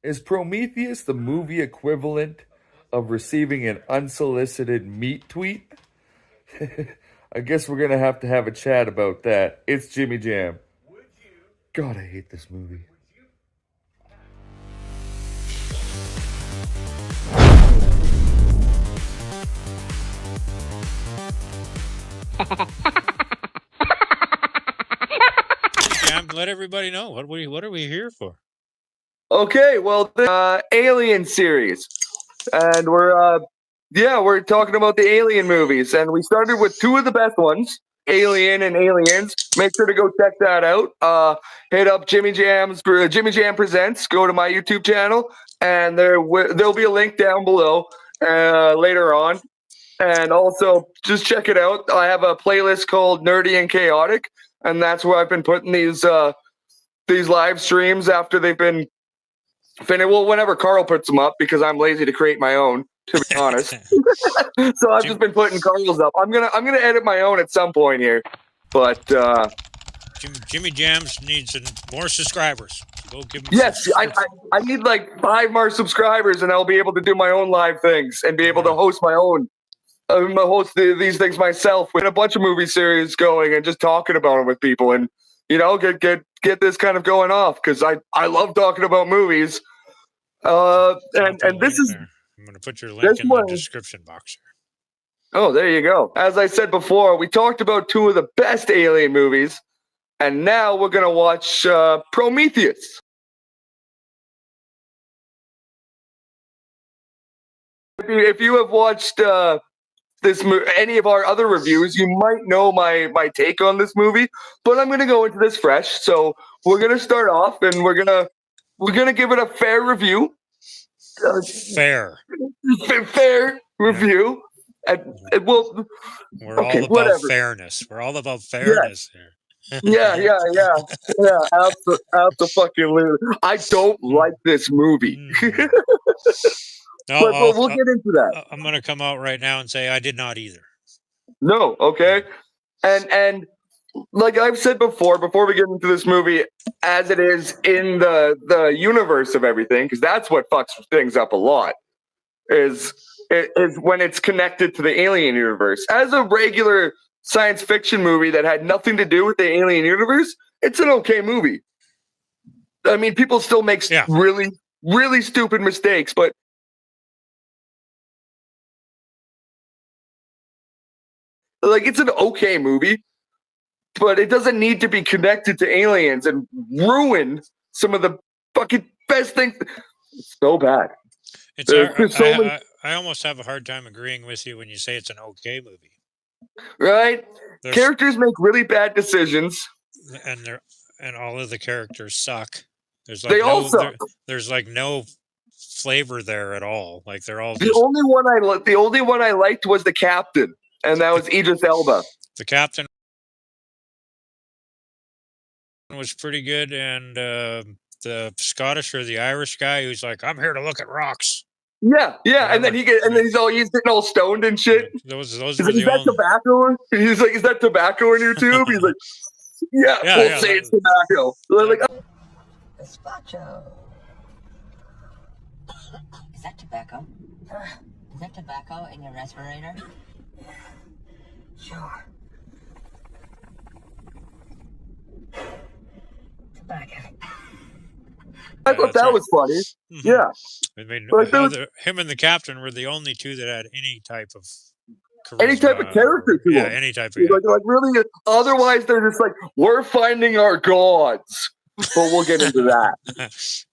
Is Prometheus the movie equivalent of receiving an unsolicited meat tweet? I guess we're gonna have to have a chat about that. It's Jimmy Jam. God, I hate this movie. Jam, let everybody know what are we here for? Okay, well, the Alien series, and we're talking about the Alien movies, and we started with two of the best ones, Alien and Aliens. Make sure to go check that out. Hit up Jimmy Jam Presents. Go to my YouTube channel, and there'll be a link down below later on. And also, just check it out. I have a playlist called Nerdy and Chaotic, and that's where I've been putting these live streams after they've been finished. Well, whenever Carl puts them up, because I'm lazy to create my own, to be honest. So I've just been putting Carl's up. I'm gonna edit my own at some point here, but Jimmy Jams needs more subscribers. Go give him. Yes, I need like 5 more subscribers, and I'll be able to do my own live things and be able to host my own. Host these things myself with a bunch of movie series going and just talking about them with people, and get this kind of going off, because I love talking about movies. And this is there. I'm going to put your link in the description box here. Oh, there you go. As I said before, we talked about 2 of the best Alien movies, and now we're going to watch Prometheus. If you have watched any of our other reviews, you might know my take on this movie, but I'm going to go into this fresh. So we're going to start off, and we're going to give it a fair review. Fair review. And we're all about fairness. We're all about fairness here. Yeah. Absolutely. I don't like this movie. But we'll get into that. I'm going to come out right now and say I did not either. No, okay. And like I've said before we get into this movie, as it is in the universe of everything, because that's what fucks things up a lot, is when it's connected to the Alien universe. As a regular science fiction movie that had nothing to do with the Alien universe, it's an okay movie. I mean, people still make really, really stupid mistakes, but like, it's an okay movie, but it doesn't need to be connected to aliens and ruin some of the fucking best things. It's so bad. I almost have a hard time agreeing with you when you say it's an okay movie. Right? Characters make really bad decisions, and all of the characters suck. There's like no flavor there at all. Like, they're all the only one I liked was the captain, and that was Idris Elba. The captain was pretty good, and the Scottish or the Irish guy who's like, I'm here to look at rocks. Yeah, and then he's getting all stoned and shit. Those is that tobacco? He's like, is that tobacco in your tube? He's like, we'll say it's tobacco. Like, Gazpacho. Is that tobacco? Is that tobacco in your respirator? Sure. Tobacco. I thought that was funny. Mm-hmm. Yeah. I mean, him and the captain were the only two that had any type of charisma, any type of character to them. Any type of like really. Otherwise, they're just like, we're finding our gods. But we'll get into that.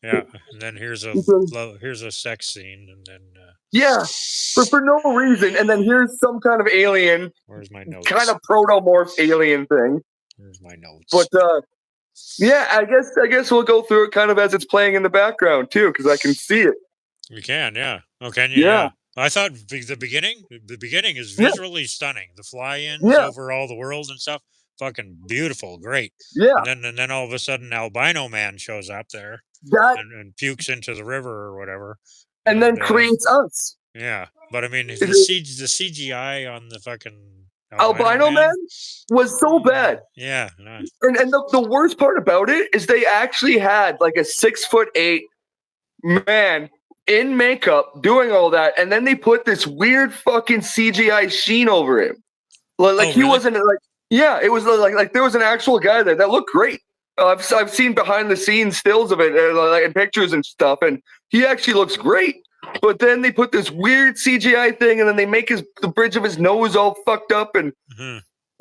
And then here's a sex scene, and then for no reason, and then here's some kind of alien. Where's my notes? Kind of protomorph alien thing. Where's my notes? But I guess we'll go through it kind of as it's playing in the background too, because I can see it. You can, yeah. Oh, can you? Yeah. I thought the beginning is visually stunning. The fly-ins over all the world and stuff. Fucking beautiful, great. Yeah. And then all of a sudden, Albino Man shows up there and pukes into the river or whatever, and then creates us. Yeah, but I mean, the CGI on the fucking Albino Man was so bad. Yeah. And the worst part about it is they actually had like a 6'8" man in makeup doing all that, and then they put this weird fucking CGI sheen over him. Like he really? wasn't like, yeah, it was like there was an actual guy there that looked great. I've seen behind the scenes stills of it, like in pictures and stuff, and he actually looks great. But then they put this weird CGI thing, and then they make the bridge of his nose all fucked up, and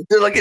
they're like.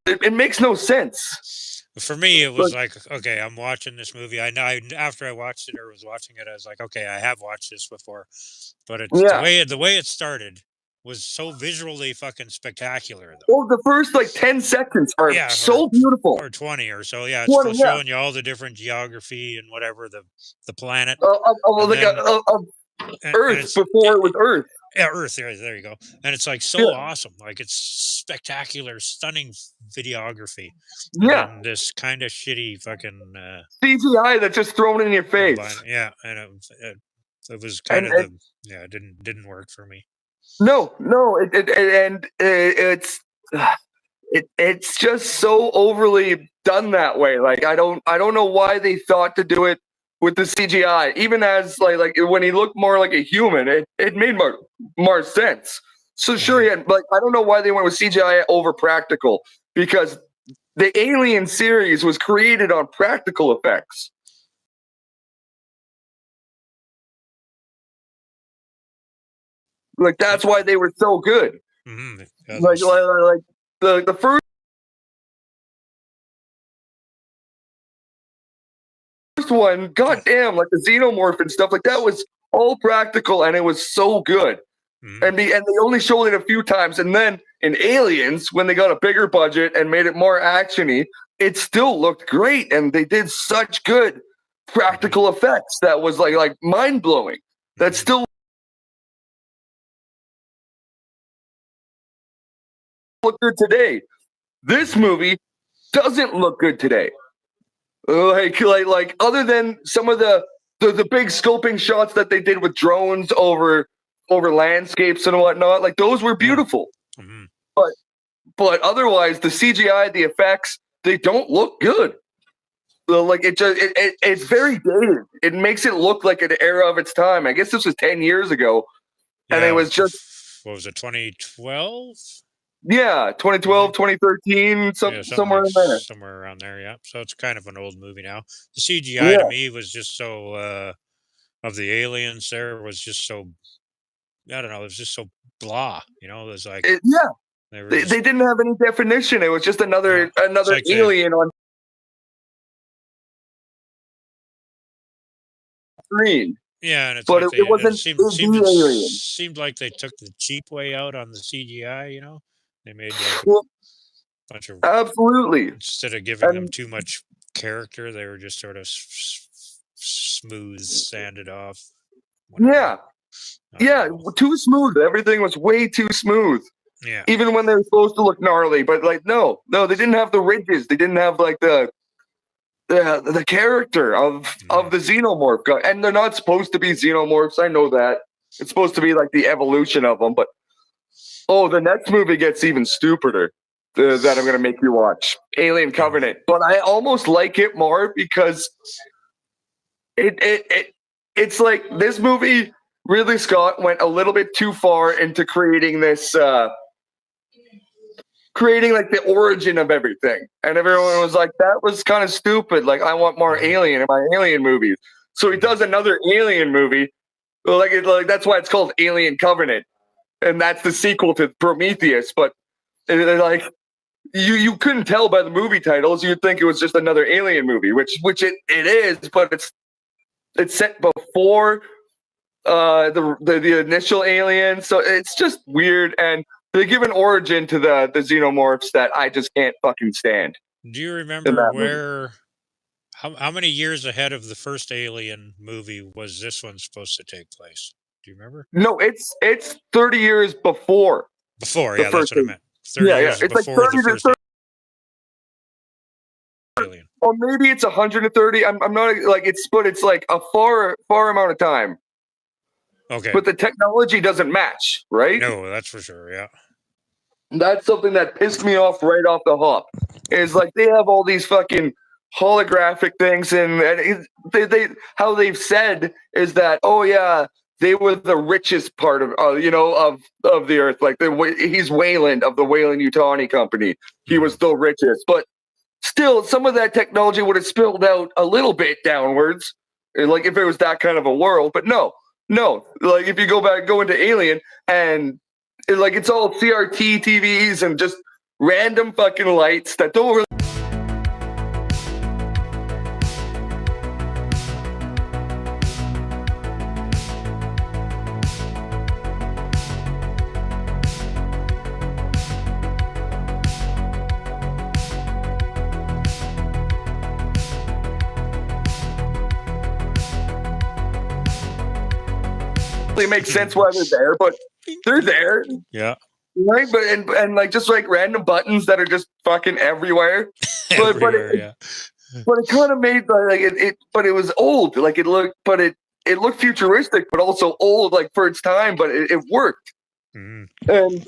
It makes no sense. For me, it was like, okay, I'm watching this movie. I know after I watched it or was watching it, I was like, okay, I have watched this before, but it's the way it started was so visually fucking spectacular. Though. Oh, the first like 10 seconds are so beautiful, or 20 or so. Yeah, it's 20, showing you all the different geography and whatever the planet. Earth before it was Earth. Yeah, Earth. There you go. And it's like so awesome. Like it's spectacular, stunning videography. And this kind of shitty fucking CGI that's just thrown in your face. Yeah, and it was kind of it didn't work for me. No, it's just so overly done that way. Like I don't know why they thought to do it with the CGI, even as like when he looked more like a human, it made more sense. So sure, yeah, but I don't know why they went with CGI over practical, because the Alien series was created on practical effects. Like that's why they were so good. Like the first one, goddamn, like the xenomorph and stuff like that was all practical, and it was so good. And they only showed it a few times, and then in Aliens, when they got a bigger budget and made it more actiony, it still looked great, and they did such good practical effects that was like mind blowing. That still look good today. This movie doesn't look good today. Like other than some of the big scoping shots that they did with drones over landscapes and whatnot, like those were beautiful. But otherwise, the CGI, the effects, they don't look good. Like it's very dated. It makes it look like an era of its time. I guess this was 10 years ago, and it was just, what was it, 2012? Yeah, 2012, 2013, somewhere in there. Somewhere around there, yeah. So it's kind of an old movie now. The CGI to me was just so, of the aliens there was just so, I don't know, it was just so blah, you know? It was like... They didn't have any definition. It was just another like alien on screen. Yeah, and it's but like it wasn't. It seemed like they took the cheap way out on the CGI. You know, they made like a bunch of absolutely, instead of giving them too much character, they were just sort of smooth, sanded off. Whatever. Too smooth. Everything was way too smooth. Yeah, even when they were supposed to look gnarly, but like no, they didn't have the ridges. They didn't have like the character of the xenomorph guy, and they're not supposed to be xenomorphs. I know that it's supposed to be like the evolution of them, but the next movie gets even stupider. That I'm gonna make you watch, Alien Covenant. But I almost like it more because it's like this movie. Ridley Scott went a little bit too far into creating this. Creating like the origin of everything, and everyone was like, that was kind of stupid. Like, I want more Alien in my Alien movies. So he does another Alien movie, like that's why it's called Alien Covenant, and that's the sequel to Prometheus. But like you couldn't tell by the movie titles, you'd think it was just another Alien movie, which it is, but it's set before the initial Alien, so it's just weird. And they give an origin to the xenomorphs that I just can't fucking stand. Do you remember How many years ahead of the first Alien movie was this one supposed to take place? Do you remember? No, it's 30 years before Before, the yeah, first. that's what I meant. 30 Yeah, years it's like before the 30 to first 30, Alien. or maybe it's 130. I'm not like it's like a far amount of time. Okay. But the technology doesn't match, right? No, that's for sure. Yeah. That's something that pissed me off right off the hop. Is like they have all these fucking holographic things, and they how they've said is that, oh yeah, they were the richest part of of the earth. Like he's Wayland of the Wayland-Yutani Company. He was the richest, but still, some of that technology would have spilled out a little bit downwards, like if it was that kind of a world. But no. Like if you go into Alien, and like it's all CRT TVs and just random fucking lights that don't really. It makes sense why they're there, but they're there. Yeah. Right, but and like just like random buttons that are just fucking everywhere. Everywhere, But it kind of made like but it was old. Like it looked futuristic, but also old, like for its time. But it worked. Mm. And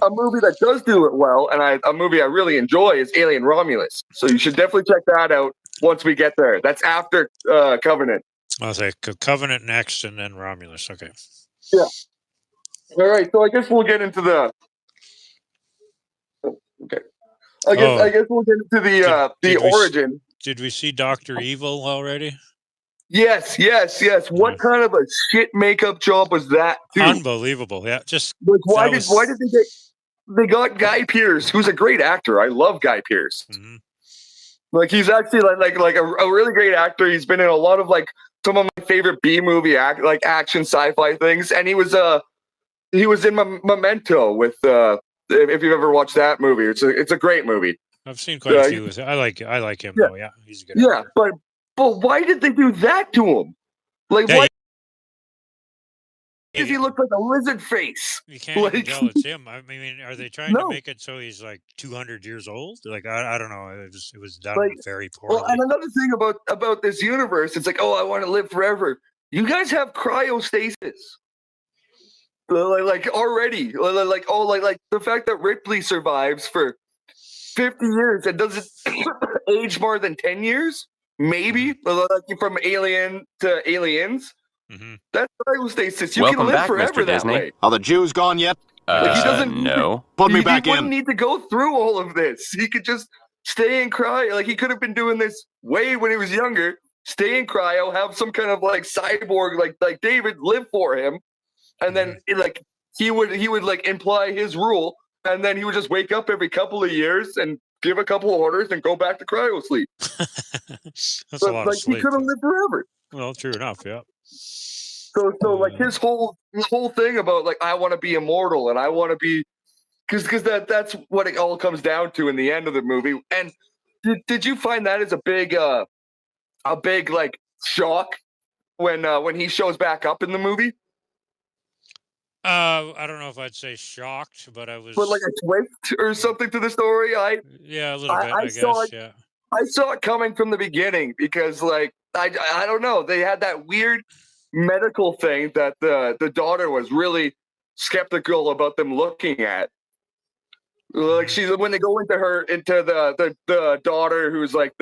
a movie that does do it well, and a movie I really enjoy is Alien Romulus. So you should definitely check that out once we get there. That's after Covenant. I'll say Covenant next, and then Romulus. Okay. Yeah. All right. So I guess we'll get into the. Okay. I guess we'll get into the origin. Did we see Dr. Evil already? Yes. What kind of a shit makeup job was that, too? Unbelievable. Yeah. Just like, why did they got Guy Pearce, who's a great actor. I love Guy Pearce. Mm-hmm. Like he's actually like a really great actor. He's been in a lot of like some of my favorite B movie action sci-fi things, and he was in Memento with if you've ever watched that movie. It's a great movie. I've seen quite a few. I like him though. Yeah, he's a good actor. But why did they do that to him? Like why? Does he look like a lizard face? You can't even tell it's him. I mean, are they trying to make it so he's like 200 years old? Like I don't know. It was done very poorly. Well, and another thing about this universe, it's like, oh, I want to live forever. You guys have cryostasis. Like already, like the fact that Ripley survives for 50 years and doesn't age more than 10 years, maybe, like from Alien to Aliens. Mm-hmm. That's cryostasis. You can live forever that way. Are the Jews gone yet? He doesn't. No. Put me back in. He wouldn't in. need to go through all of this. He could just stay in cryo. Like he could have been doing this way when he was younger. Stay in cryo, have some kind of like cyborg, like David, live for him, and then like he would like imply his rule, and then he would just wake up every couple of years and give a couple of orders and go back to cryo sleep. That's a lot of sleep. He could have lived forever. Well, true enough, yeah. So like his whole thing about like I want to be immortal and I want to be because that's what it all comes down to in the end of the movie. And did you find that as a big like shock when he shows back up in the movie? I don't know if I'd say shocked, but I was. But like a twist or something to the story. Yeah, a little bit. I guess. Yeah. I saw it coming from the beginning because like I don't know, they had that weird medical thing that the daughter was really skeptical about them looking at. Like when they go into the daughter who's like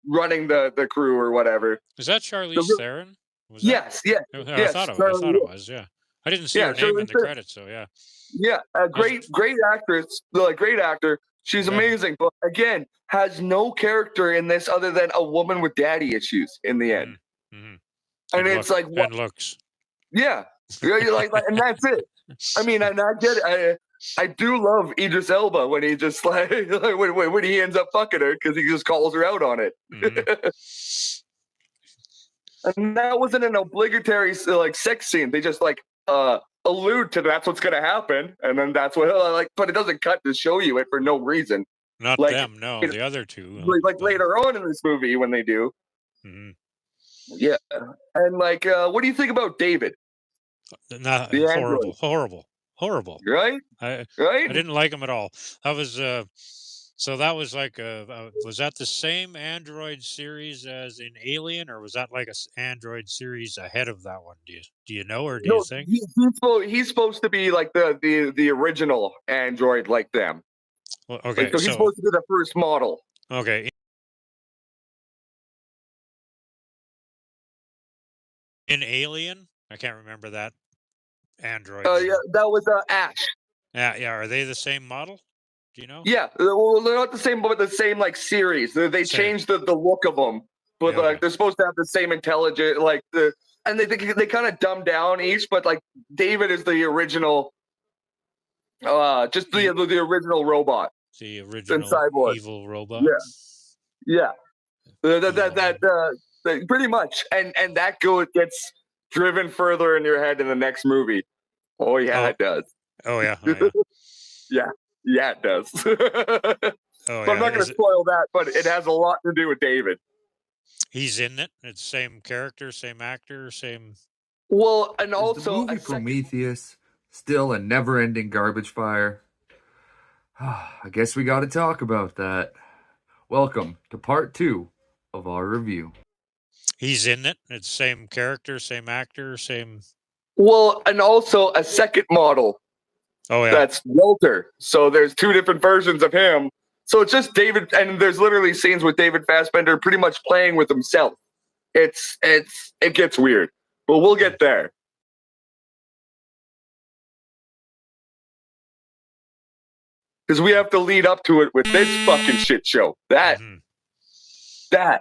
running the crew or whatever. Is that Charlize Theron? Yes. I thought it was. Yeah, I didn't see her name in the credits, so yeah. Yeah, a great actress, like great actor. She's amazing, but again, has no character in this other than a woman with daddy issues in the end. Mm-hmm. And it's like what? And looks. Yeah, you're like, and that's it. I mean, and I get it. I do love Idris Elba when he just like when he ends up fucking her because he just calls her out on it. Mm-hmm. And that wasn't an obligatory like sex scene. They just like allude to that's what's gonna happen, and then that's what like. But it doesn't cut to show you it for no reason. Not Like, them, no, the other two. like later on in this movie when they do. Mhm. Yeah, and like, what do you think about David? Not The horrible, android, horrible. right? I Right? didn't like him at all. That was so that was like was that the same Android series as in Alien, or was that like a Android series ahead of that one? Do you know, or do you No, think? he's supposed to be like the original android, like them. Well, Like, okay, so he's so supposed to be the first model. okay, in Alien, I can't remember that android's. Yeah, that was Ash. Yeah. Are they the same model? Do you know? Yeah, well, they're not the same, but the same like series. They Same. changed the look of them, but Yeah, like okay. they're supposed to have the same intelligence, like and they kind of dumb down each, but like David is the original, just the original robot The and original cyborg. evil robot. Yeah, yeah, Evil. that pretty much, and that gets driven further in your head in the next movie. Oh yeah, Oh, it does. oh yeah, oh yeah, Yeah, yeah, it does. But oh I'm yeah. not going to Is it? spoil that, but it has a lot to do with David. He's in it. It's same character, same actor, same. Well, and Is the also movie Prometheus still a never-ending garbage fire? I guess we got to talk about that. Welcome to part 2 of our review. He's in it. It's same character, same actor, same. well, and also a second model Oh yeah. that's Walter. So there's two different versions of him. So it's just David, and there's literally scenes with David Fassbender pretty much playing with himself. It gets weird, but we'll get there. Because we have to lead up to it with this fucking shit show. Mhm. Mhm.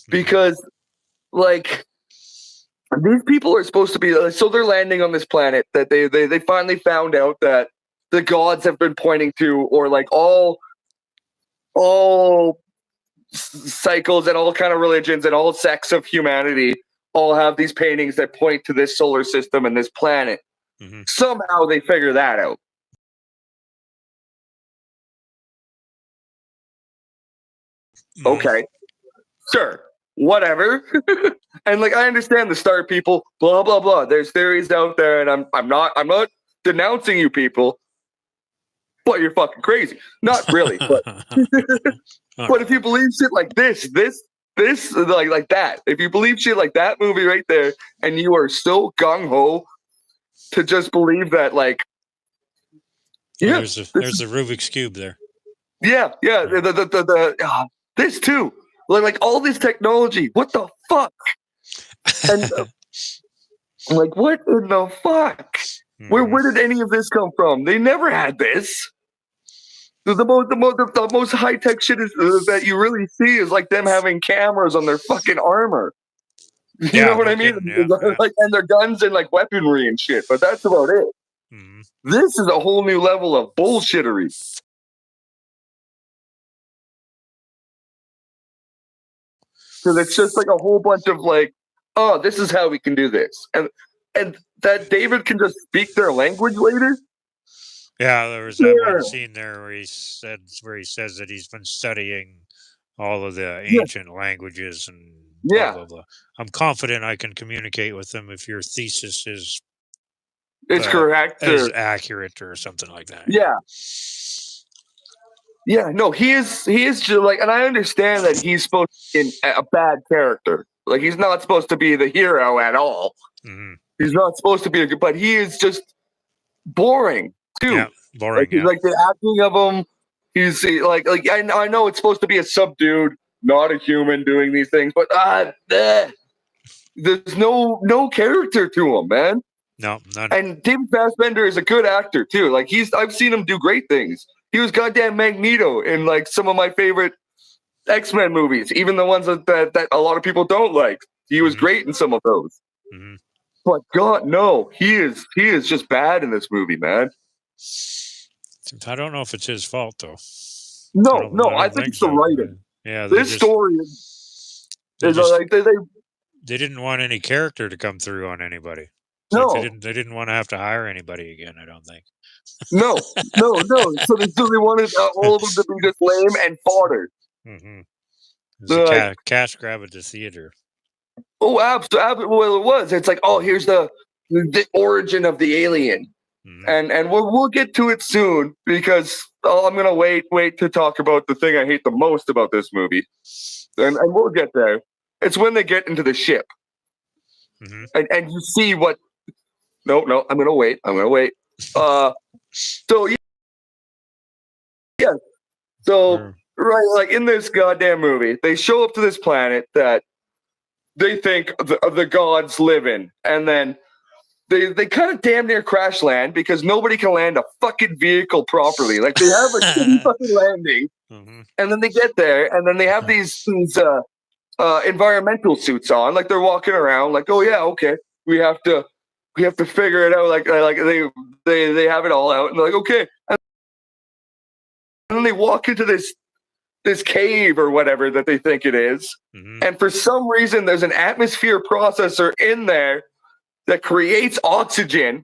Because like these people are supposed to be so they're landing on this planet that they finally found out that the gods have been pointing to, or like all cycles and all kind of religions and all sects of humanity all have these paintings that point to this solar system and this planet. Mhm. Somehow they figure that out. Mhm. Okay, sure, whatever. And like I understand the star people, blah blah blah. There's theories out there, and I'm not denouncing you people, but you're fucking crazy. Not really, but but if you believe shit like this like that, if you believe shit like that movie right there, and you are so gung ho to just believe that, like, yeah, there's the Rubik's cube there. yeah, this too, like all this technology. What the fuck? And like, what in the fuck? Where did any of this come from? They never had this. The most high tech shit is that you really see is like them having cameras on their fucking armor. You know what I mean? Kidding, yeah. Like, and their guns and like weaponry and shit. But that's about it. Mhm. This is a whole new level of bullshittery. Because it's just like a whole bunch of like, oh, this is how we can do this, and that David can just speak their language later. Yeah, there was that one scene there where he says that he's been studying all of the ancient languages and blah blah blah. I'm confident I can communicate with them if your thesis is correct, is accurate or something like that. Yeah, no, he is just like, and I understand that he's supposed to be a bad character. Like, he's not supposed to be the hero at all. Mm-hmm. He's not supposed to be but he is just boring too. Yeah, boring. Like the acting of him, he's like I know it's supposed to be a subdued, not a human doing these things, but there's no character to him, man. No, none. And David Fassbender is a good actor too. Like I've seen him do great things. He was goddamn Magneto in like some of my favorite X-Men movies, even the ones that a lot of people don't like. He was great in some of those. Mm-hmm. But God, no, he is just bad in this movie, man. I don't know if it's his fault though. No, I think it's the writing. Yeah, this story is like they didn't want any character to come through on anybody. like No. they didn't want to have to hire anybody again. I don't think. No. So they wanted all of them to be just lame and fodder. Mm-hmm. It was They're a like, cash grab at the theater. oh, absolutely. Well, it was. It's like, oh, here's the origin of the alien, Mm-hmm. and we'll get to it soon because I'm gonna wait to talk about the thing I hate the most about this movie, and we'll get there. It's when they get into the ship, Mm-hmm. and you see what. No, I'm gonna wait. So yeah, so right, like in this goddamn movie, they show up to this planet that they think the gods live in, and then they kind of damn near crash land because nobody can land a fucking vehicle properly. Like they have a shitty fucking landing, Mm-hmm. and then they get there, and then they have these environmental suits on, like they're walking around, like, oh yeah, okay, we have to figure it out, like they have it all out, and they're like, okay, and then they walk into this cave or whatever that they think it is, Mm-hmm. and for some reason there's an atmosphere processor in there that creates oxygen,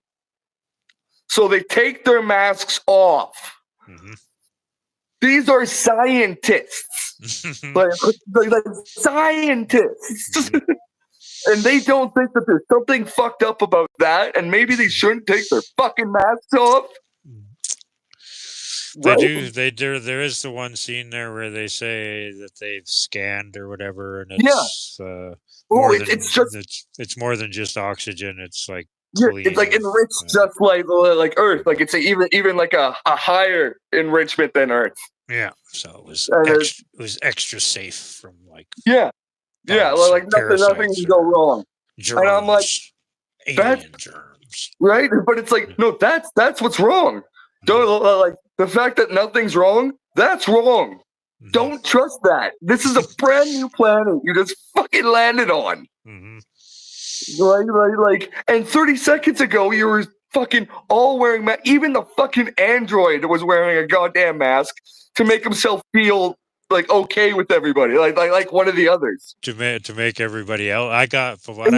so they take their masks off. Mm-hmm. These are scientists, like scientists, and they don't think that there's something fucked up about that, and maybe they shouldn't take their fucking masks off. They Right? do. They do. There is the one scene there where they say that they've scanned or whatever, and it's it's just it's more than just oxygen. It's like it's like enriched, just like Earth. Like it's even like a higher enrichment than Earth. Yeah. So it was it was extra safe from like yeah, like nothing can go wrong. Germs, and I'm like, alien germs, right? But it's like, no, that's what's wrong. Don't like the fact that nothing's wrong. That's wrong. Mm-hmm. Don't trust that. This is a brand new planet you just fucking landed on. Mm-hmm. Like, and 30 seconds ago you were fucking all wearing even the fucking android was wearing a goddamn mask to make himself feel like okay with everybody, like one of the others. To make everybody else, I got from that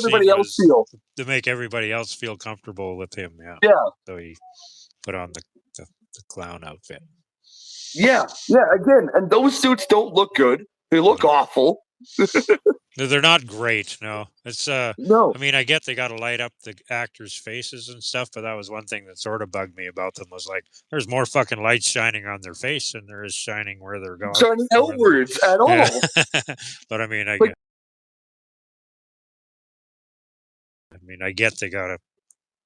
scene was to make everybody else feel comfortable with him. Yeah. Yeah. So he put on the clown outfit. Yeah. Again, and those suits don't look good. They look awful. No, they're not great. No, it's no. I mean, I get they got to light up the actors' faces and stuff, but that was one thing that sort of bugged me about them. Was like, there's more fucking lights shining on their face than there is shining where they're going. Shining outwards at all. Yeah. But I mean, I get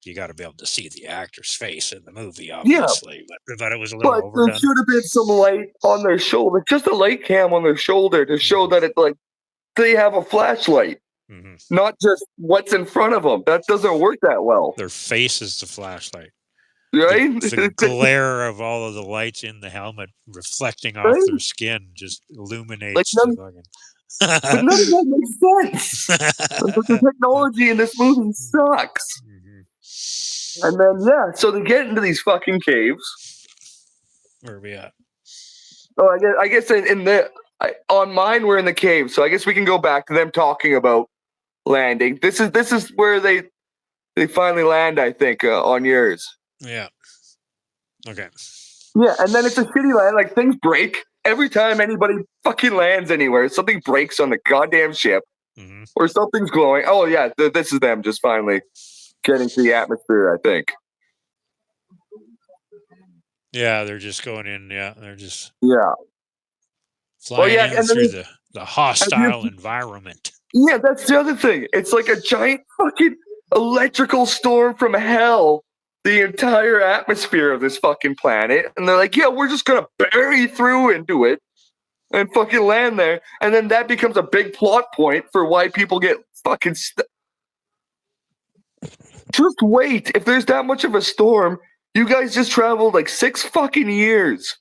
you gotta be able to see the actor's face in the movie, obviously. Yeah. But it was a little overdone. There should have been some light on their shoulder, just a light cam on their shoulder to show that it like they have a flashlight, not just what's in front of them. That doesn't work that well. Their face is the flashlight, right? The glare of all of the lights in the helmet reflecting off their skin just illuminates the fucking. But none of that makes sense. The technology in this movie sucks. And then so they get into these fucking caves. Where are we at? Oh, I guess on mine we're in the cave, so I guess we can go back to them talking about landing. This is where they finally land, I think, on yours. Yeah. Okay. Yeah, and then it's a shitty land. Like things break every time anybody fucking lands anywhere. Something breaks on the goddamn ship, or something's glowing. Oh yeah, this is them just finally getting to the atmosphere, I think. Yeah, they're just going in. Yeah, they're just flying in through the hostile environment. Yeah, that's the other thing. It's like a giant fucking electrical storm from hell. The entire atmosphere of this fucking planet, and they're like, yeah, we're just gonna bury through into it and fucking land there, and then that becomes a big plot point for why people get fucking Just wait. If there's that much of a storm, you guys just traveled like 6 fucking years.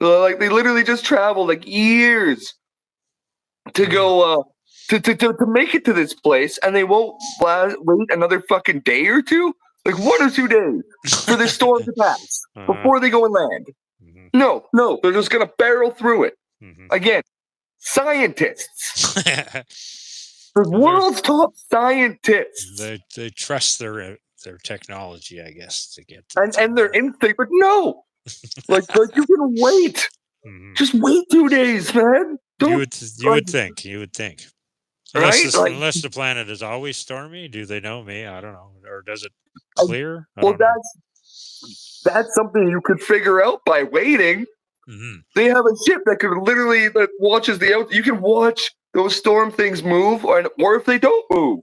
Like they literally just traveled like years to go to make it to this place, and they won't wait another fucking day or two. Like 1 or 2 days for this storm to pass before they go and land. No, they're just gonna barrel through it. Again, scientists. The world's top scientists. They trust their technology, I guess, to get And their instinct, but no. like you can wait. Mhm. Just wait 2 days, man. You would think. Right? Like, Unless the planet is always stormy, do they know me? I don't know. Or does it clear? well, that's something you could figure out by waiting. Mm-hmm. They have a ship that could literally that watches you can watch those storm things move, or if they don't move,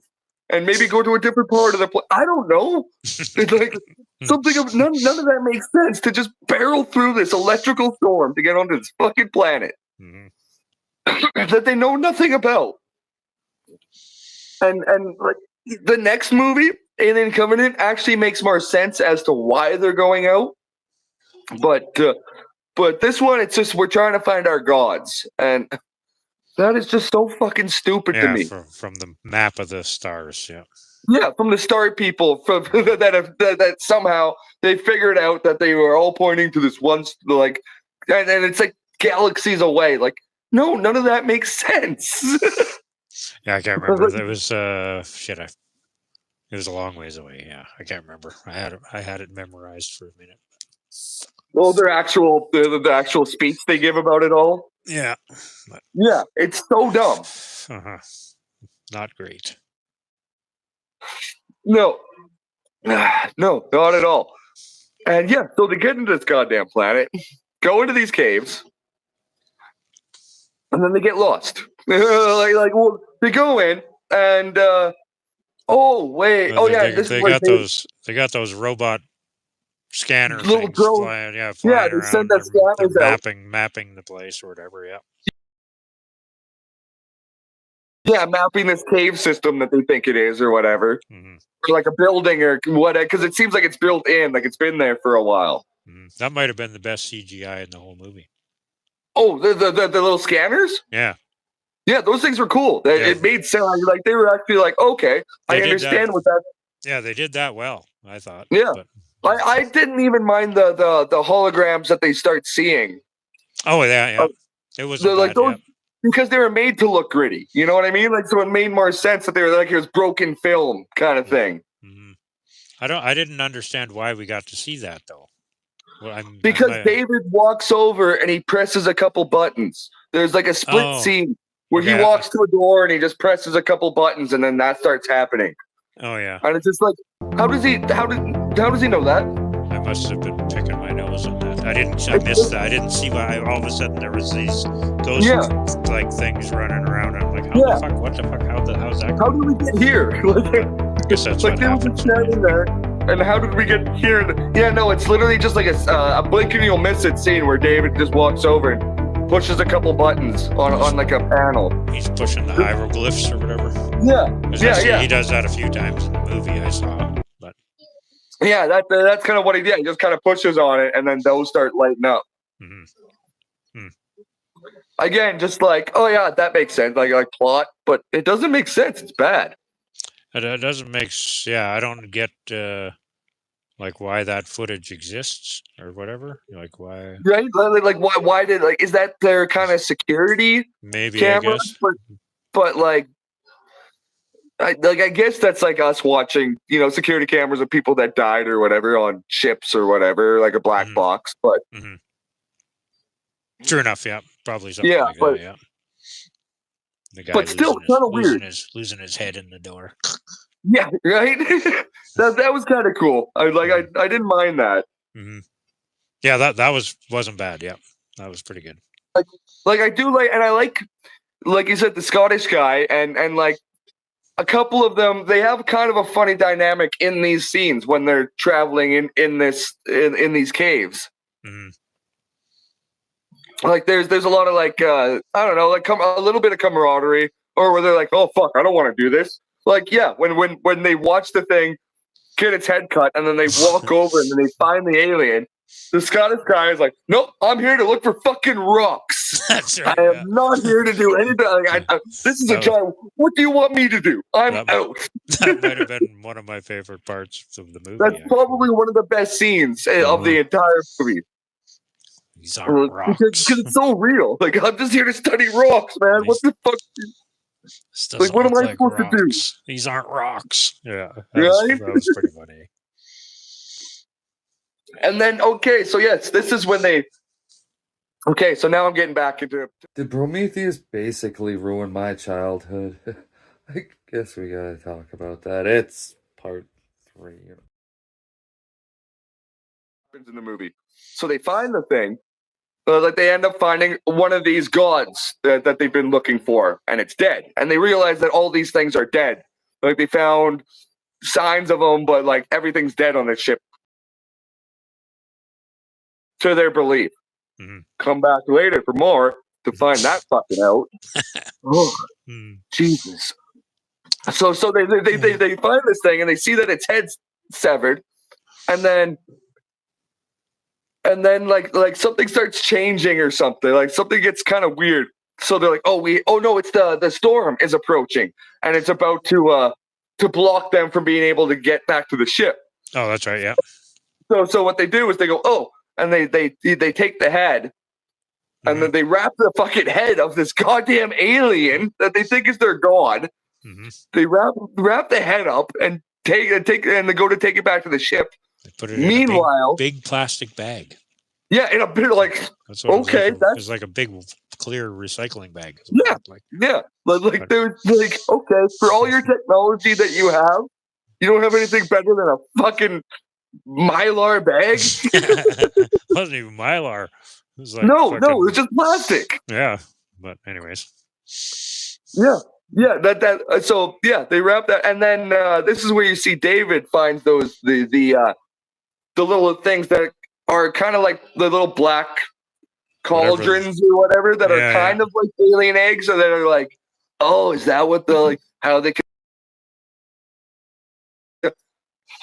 and maybe go to a different part of the planet. I don't know. It's like something of none of that makes sense to just barrel through this electrical storm to get onto this fucking planet that they know nothing about. And like the next movie, Alien Covenant, actually makes more sense as to why they're going out. But this one, it's just we're trying to find our gods, and that is just so fucking stupid to me. From the map of the stars, yeah. Yeah, from the star people that somehow they figured out that they were all pointing to this one, like, and it's like galaxies away. Like, no, none of that makes sense. Yeah, I can't remember. There was it was a long ways away. Yeah, I can't remember. I had it memorized for a minute. Well, the actual speech they give about it all. Yeah. Yeah, it's so dumb. Not great. No, not at all. And yeah, so they get into this goddamn planet, go into these caves, and then they get lost. Well, they go in, and oh wait, Well, they got those robot scanner little things drones. flying They around. send that scanners out. Mapping the place or whatever. Yeah. Yeah, mapping this cave system that they think it is or whatever. Mm-hmm. Or like a building or whatever, because it seems like it's built in, like it's been there for a while. Mm-hmm. That might have been the best CGI in the whole movie. Oh, the little scanners? Yeah. Yeah, those things were cool. It made sense. Like they were actually like, okay, I understand what that. Yeah, they did that well, I thought. Yeah. I didn't even mind the holograms that they start seeing. Oh yeah. It was like those, because they were made to look gritty. You know what I mean? Like, so it made more sense that they were like it was broken film kind of thing. Mm-hmm. I didn't understand why we got to see that though. Well, because David walks over and he presses a couple buttons. There's like a split scene where he walks to a door and he just presses a couple buttons and then that starts happening. Oh yeah. And it's just like, how does he know that? I must have been picking my nose on that. I missed that. I didn't see why all of a sudden there was these ghost like things running around. I'm like, how the fuck? What the fuck? How's that? How did we get here? I guess that's what happened. Standing there, and how did we get here? Yeah, no, it's literally just like a blink and you'll miss it scene where David just walks over and pushes a couple buttons on like a panel. He's pushing the hieroglyphs or whatever. Yeah. He does that a few times in the movie I saw. But yeah, that's kind of what he did. He just kind of pushes on it, and then those start lighting up. Mm-hmm. Again, just like, oh yeah, that makes sense, like plot, but it doesn't make sense. It's bad. It doesn't make. Yeah, I don't get like why that footage exists or whatever. Like why? Right? Like why did is that their kind of security? Maybe camera? I guess. But like. I guess that's like us watching, security cameras of people that died or whatever on ships or whatever, like a black box. But sure enough, yeah, probably something like that. Yeah, the guy, but still, kind of weird, losing his head in the door. Yeah, right. that was kind of cool. I didn't mind that. Mm-hmm. Yeah, that wasn't bad. Yeah, that was pretty good. Like I do and I like you said, the Scottish guy and like. A couple of them, they have kind of a funny dynamic in these scenes when they're traveling in these caves. Mm-hmm. Like there's a lot of like I don't know, like a little bit of camaraderie, or where they're like, oh fuck, I don't want to do this. Like yeah, when they watch the thing get its head cut and then they walk over and then they find the alien. The Scottish guy is like, nope, I'm here to look for fucking rocks. That's right. I am not here to do anything. This is a job. What do you want me to do? I'm out. That might have been one of my favorite parts of the movie. That's probably one of the best scenes of the entire movie. These are rocks. Because it's so real. Like, I'm just here to study rocks, man. What the fuck? This doesn't what am look I like supposed to do? rocks. These aren't rocks. Yeah, Right? that was pretty funny. And then, okay, so yes, this is when they. Okay, so now I'm getting back into it. Did Prometheus basically ruin my childhood? I guess we gotta talk about that. It's part 3. In the movie. So they find the thing. Like they end up finding one of these gods that they've been looking for, and it's dead. And they realize that all these things are dead. Like they found signs of them, but like everything's dead on this ship. To their belief. Mhm. Come back later for more to find that fucking out. Oh, Jesus. So they find this thing and they see that its head's severed, and then like something starts changing or something. Like something gets kind of weird. So they're like, oh no, it's the storm is approaching and it's about to block them from being able to get back to the ship. Oh, that's right. Yeah. So what they do is they go, oh, and they take the head. And then they wrap the fucking head of this goddamn alien that they think is their god. Mm-hmm. They wrap the head up and they go to take it back to the ship. They put it Meanwhile, in a big plastic bag. Yeah, in a bit like that's what okay, it was like a big clear recycling bag. Yeah, yeah. Like they're like okay, for all your technology that you have, you don't have anything better than a fucking Mylar bag. It wasn't even Mylar. It was like no, it's just plastic. Yeah, but anyways. Yeah, so yeah, they wrap that, and then this is where you see David finds those the little things that are kind of like the little black cauldrons or whatever that are kind of like alien eggs, or that are like, oh, is that what the like how they?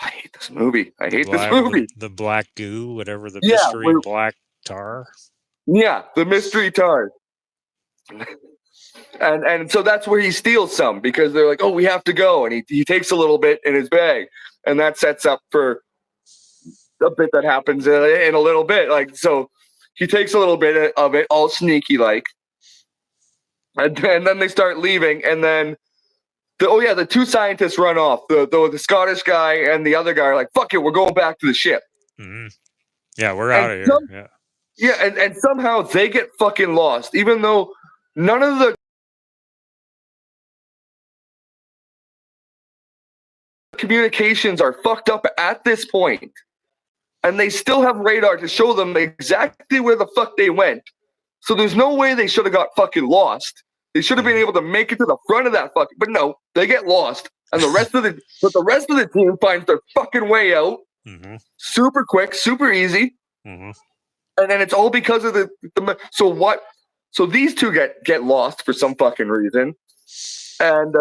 I hate this movie. The black goo, whatever the mystery black tar. Yeah, the mystery tar. And so that's where he steals some because they're like, oh, we have to go. And he takes a little bit in his bag. And that sets up for a bit that happens in a little bit. Like, so he takes a little bit of it, all sneaky like. And then they start leaving. And then, the two scientists run off. The Scottish guy and the other guy are like, fuck it, we're going back to the ship. Mm-hmm. Yeah, we're out of here. Yeah, and somehow they get fucking lost, even though none of the communications are fucked up at this point. And they still have radar to show them exactly where the fuck they went. So there's no way they should have got fucking lost. They should have been able to make it to the front of that fucking, but no, they get lost. And the rest of the team finds their fucking way out. Mm-hmm. Super quick, super easy. Mm-hmm. And then it's all because of so these two get lost for some fucking reason. And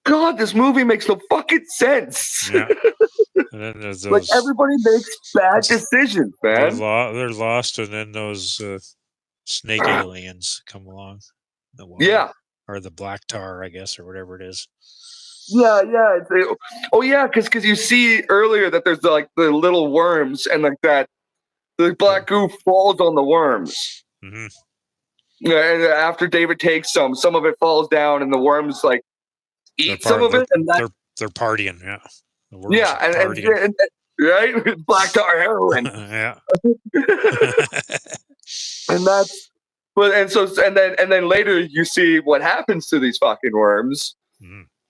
God, this movie makes no fucking sense. Yeah. And then there's those, like everybody makes bad decisions, man. They're lost, and then those snake aliens come along. Yeah. Or the black tar, I guess, or whatever it is. Yeah. Because you see earlier that there's the little worms and like that. The black goo falls on the worms. Mm-hmm. Yeah, and after David takes some of it falls down, and the worms like eat some of it, and they're partying. Yeah, and right, black tar heroin. Yeah, and that's and then later you see what happens to these fucking worms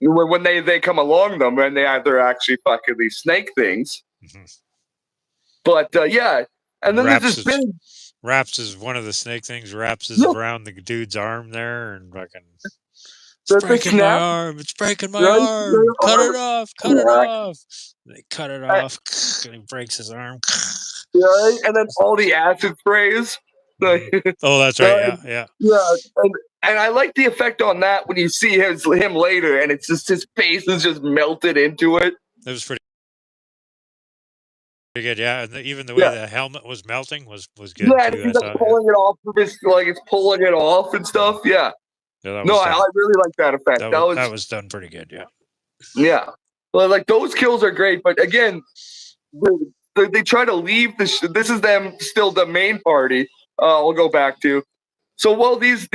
when they come along them, and they're actually fucking these snake things. Mm-hmm. But yeah. And then there's this big... Wraps is one of the snake things. Wraps is around the dude's arm there and fucking... It's breaking my arm. It's breaking my arm. Cut it off. Cut it off. And they cut it off and he breaks his arm. Right? And then all the acid sprays. Oh, that's right. Yeah. And I like the effect on that when you see him later and it's just his face is just melted into it. It was pretty good, yeah. And even the way the helmet was melting was good. Yeah, too, and he's like pulling it off of his, like it's pulling it off and stuff. Yeah. I really like that effect. That was done pretty good, yeah. Yeah. Well, like those kills are great, but again, they try to leave this is them still the main party. We'll go back to. So while these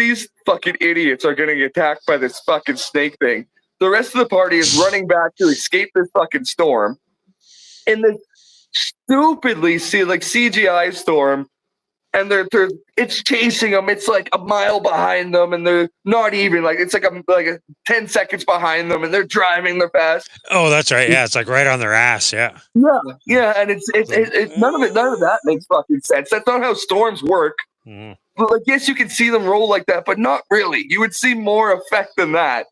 fucking idiots are getting attacked by this fucking snake thing, the rest of the party is running back to escape this fucking storm. In this stupidly CGI storm, and it's chasing them. It's like a mile behind them, and they're not even it's like a 10 seconds behind them, and they're driving. They're fast. Oh, that's right. Yeah, it's like right on their ass. Yeah. Yeah, and it's none of that makes fucking sense. That's not how storms work. Mm-hmm. Well, I guess you can see them roll like that, but not really. You would see more effect than that.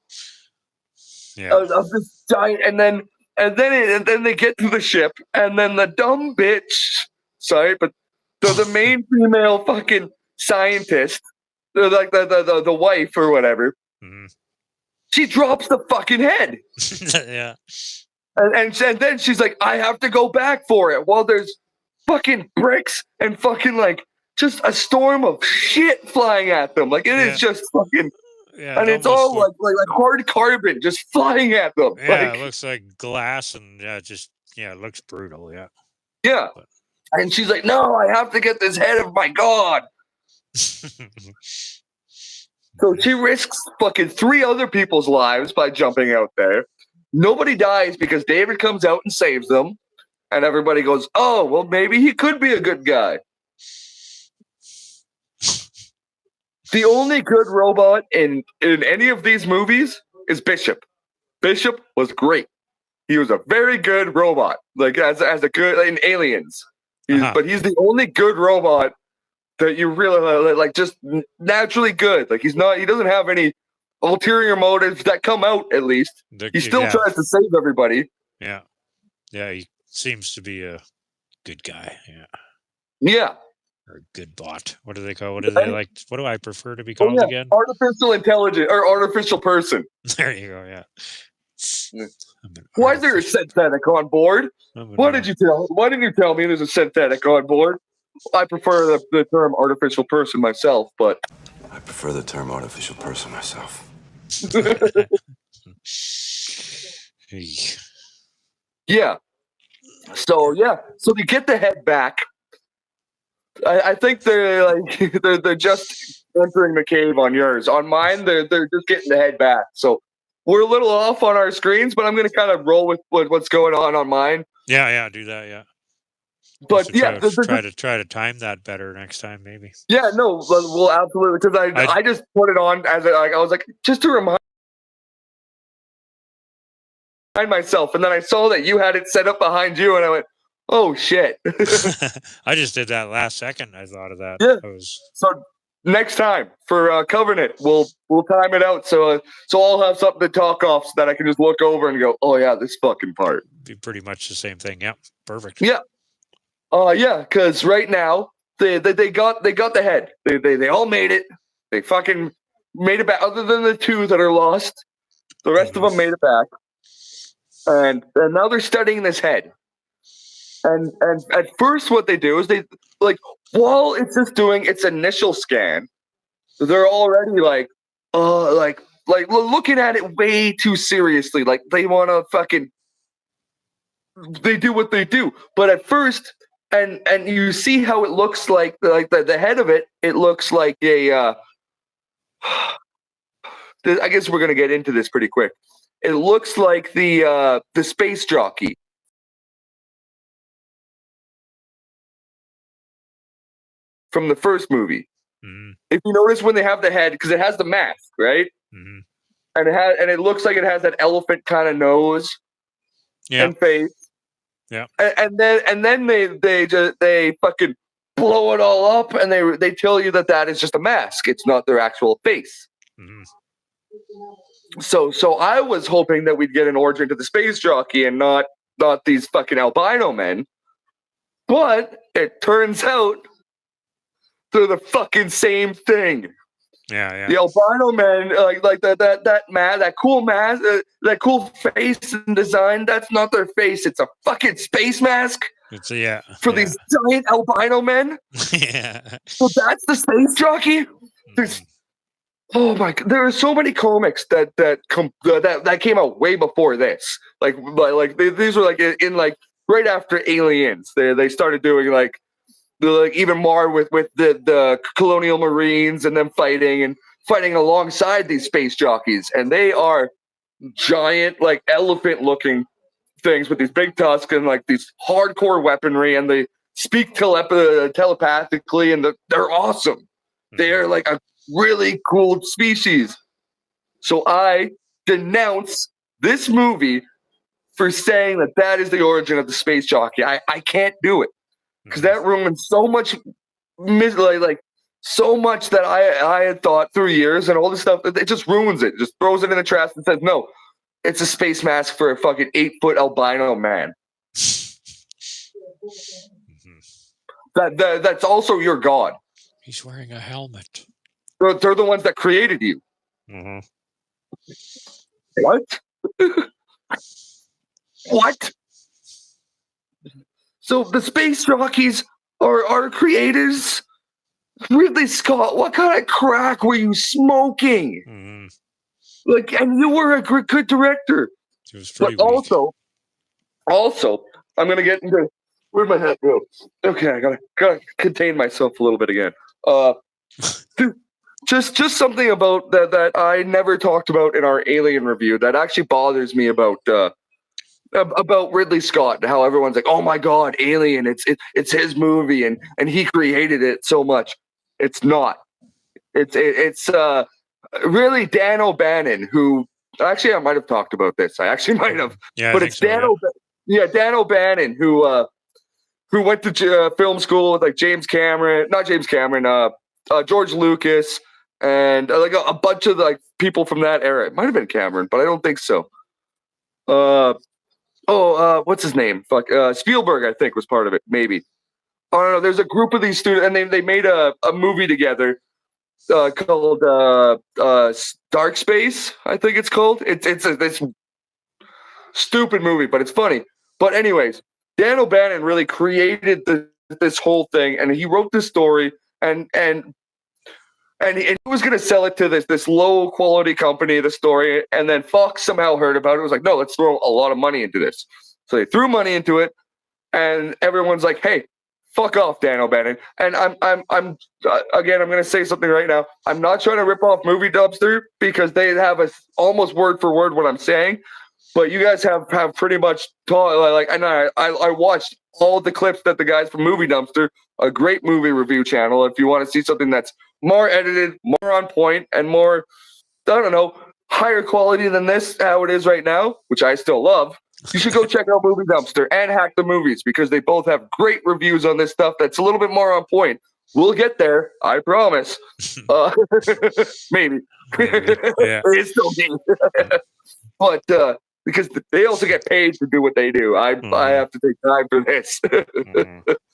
Yeah. Of this giant, and then they get to the ship, and then the dumb bitch. Sorry, but the main female fucking scientist, like the wife or whatever. Mm-hmm. She drops the fucking head. Yeah. And then she's like, I have to go back for it. While there's fucking bricks and fucking just a storm of shit flying at them. It is just fucking, and it's all like hard carbon just flying at them. Yeah, it looks like glass, and it looks brutal. Yeah. Yeah. And she's like, no, I have to get this head of my god. So she risks fucking 3 other people's lives by jumping out there. Nobody dies because David comes out and saves them. And everybody goes, oh, well, maybe he could be a good guy. The only good robot in any of these movies is Bishop. Bishop was great. He was a very good robot, as a good in Aliens. But he's the only good robot that you really just naturally good. He doesn't have any ulterior motives that come out, at least. He still tries to save everybody. Yeah. Yeah, he seems to be a good guy. Yeah. Yeah. Or a good bot. What do they call? What do they like? What do I prefer to be called again? Artificial intelligence or artificial person. There you go. Yeah. Why is there a synthetic on board? Why didn't you tell me there's a synthetic on board? I prefer the term artificial person myself, but I prefer the term artificial person myself. Yeah. So they get the head back. I think they're they're just entering the cave on yours. On mine, they're just getting the head back. So we're a little off on our screens, but I'm going to kind of roll with what's going on mine. Yeah, do that. Yeah. But try to time that better next time, maybe. Yeah, no, we'll absolutely, because I just put it on as I was like, just to remind myself, and then I saw that you had it set up behind you, and I went, oh shit. I just did that last second. I thought of that. Yeah. So next time for Covenant, we'll time it out so I'll have something to talk off so that I can just look over and go, oh yeah, this fucking part. Be pretty much the same thing. Yeah, perfect. Yeah. Yeah, because right now they got the head. They all made it. They fucking made it back. Other than the 2 that are lost, the rest of them made it back. And now they're studying this head. And at first, what they do is they while it's just doing its initial scan, they're already looking at it way too seriously. They want to fucking. They do what they do, but at first. And you see how it looks like the head of it. It looks like a. I guess we're gonna get into this pretty quick. It looks like the space jockey from the first movie. Mm-hmm. If you notice when they have the head, because it has the mask, right? Mm-hmm. And it looks like it has that elephant kind of nose and face. Yeah, and then they fucking blow it all up, and they tell you that is just a mask. It's not their actual face. Mm-hmm. So I was hoping that we'd get an origin to the space jockey and not these fucking albino men, but it turns out they're the fucking same thing. Yeah. The albino men, that cool mask, that cool face and design. That's not their face. It's a fucking space mask. For these giant albino men. Yeah. So that's the space jockey. Oh my god! There are so many comics that came out way before this. These were in right after Aliens. They started doing like even more with the colonial marines and them fighting alongside these space jockeys, and they are giant, like elephant looking things with these big tusks and like these hardcore weaponry, and they speak telepathically, and they're awesome. They're like a really cool species. So I denounce this movie for saying that is the origin of the space jockey. I can't do it because that ruins so much, like so much that I had thought through years and all this stuff. It just ruins it. Just throws it in the trash and says, no, it's a space mask for a fucking 8-foot albino man. That's also your god. He's wearing a helmet. They're the ones that created you. What? What? So the space jockeys are creators? Ridley Scott, what kind of crack were you smoking? Like, and you were a good director. It was but also, I'm gonna get into where'd my head go? Okay, I gotta contain myself a little bit again. Just something about that I never talked about in our Alien review that actually bothers me about Ridley Scott and how everyone's like, oh my god, Alien, it's his movie and he created it so much. It's not. It's really Dan O'Bannon, who actually I might have talked about this. I actually might have. Yeah, but it's Dan O'Bannon who went to film school with like George Lucas and like a bunch of like people from that era. It might have been Cameron, but I don't think so. What's his name? Spielberg, I think, was part of it. Maybe. I don't know. There's a group of these students, and they made a movie together called Dark Space, I think it's called. It's this stupid movie, but it's funny. But anyways, Dan O'Bannon really created this whole thing, and he wrote this story, and he was going to sell it to this low quality company, the story, and then Fox somehow heard about it. It was like, no, let's throw a lot of money into this. So they threw money into it, and everyone's like, hey, fuck off, Dan O'Bannon. And I'm again, I'm going to say something right now. I'm not trying to rip off Movie Dumpster because they have almost word for word what I'm saying, but you guys have pretty much taught, and I watched all the clips that the guys from Movie Dumpster, a great movie review channel, if you want to see something that's more edited, more on point, and more, I don't know, higher quality than this, how it is right now, which I still love, you should go check out Movie Dumpster and Hack the Movies because they both have great reviews on this stuff that's a little bit more on point. We'll get there, I promise. Maybe. Yeah. It's still me. But because they also get paid to do what they do. I have to take time for this.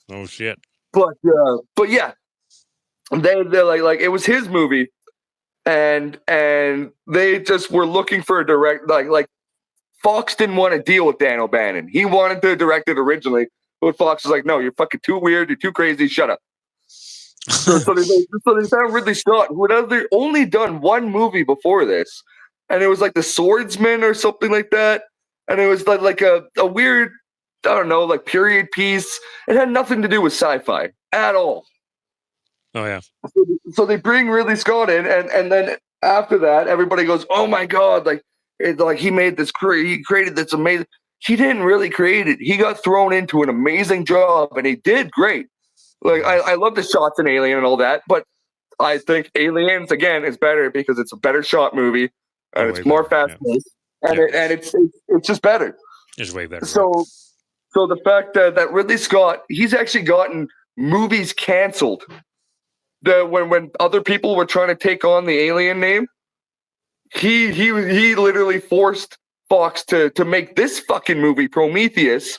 Oh shit. But yeah. They're like it was his movie, and they just were looking for a direct like Fox didn't want to deal with Dan O'Bannon. He wanted to direct it originally, but Fox was like, no, you're fucking too weird, you're too crazy, shut up. so they found Ridley Scott, who had only done one movie before this, and it was like The Swordsman or something like that, and it was like a weird, I don't know, like period piece. It had nothing to do with sci-fi at all. Oh yeah. So they bring Ridley Scott in, and then after that, everybody goes, "Oh my god!" He made this. He created this amazing. He didn't really create it. He got thrown into an amazing job, and he did great. Like I love the shots in Alien and all that, but I think Aliens again is better because it's a better shot movie and it's more fast paced, and it's just better. It's way better. So the fact that Ridley Scott, he's actually gotten movies canceled. When other people were trying to take on the Alien name, he literally forced Fox to make this fucking movie Prometheus,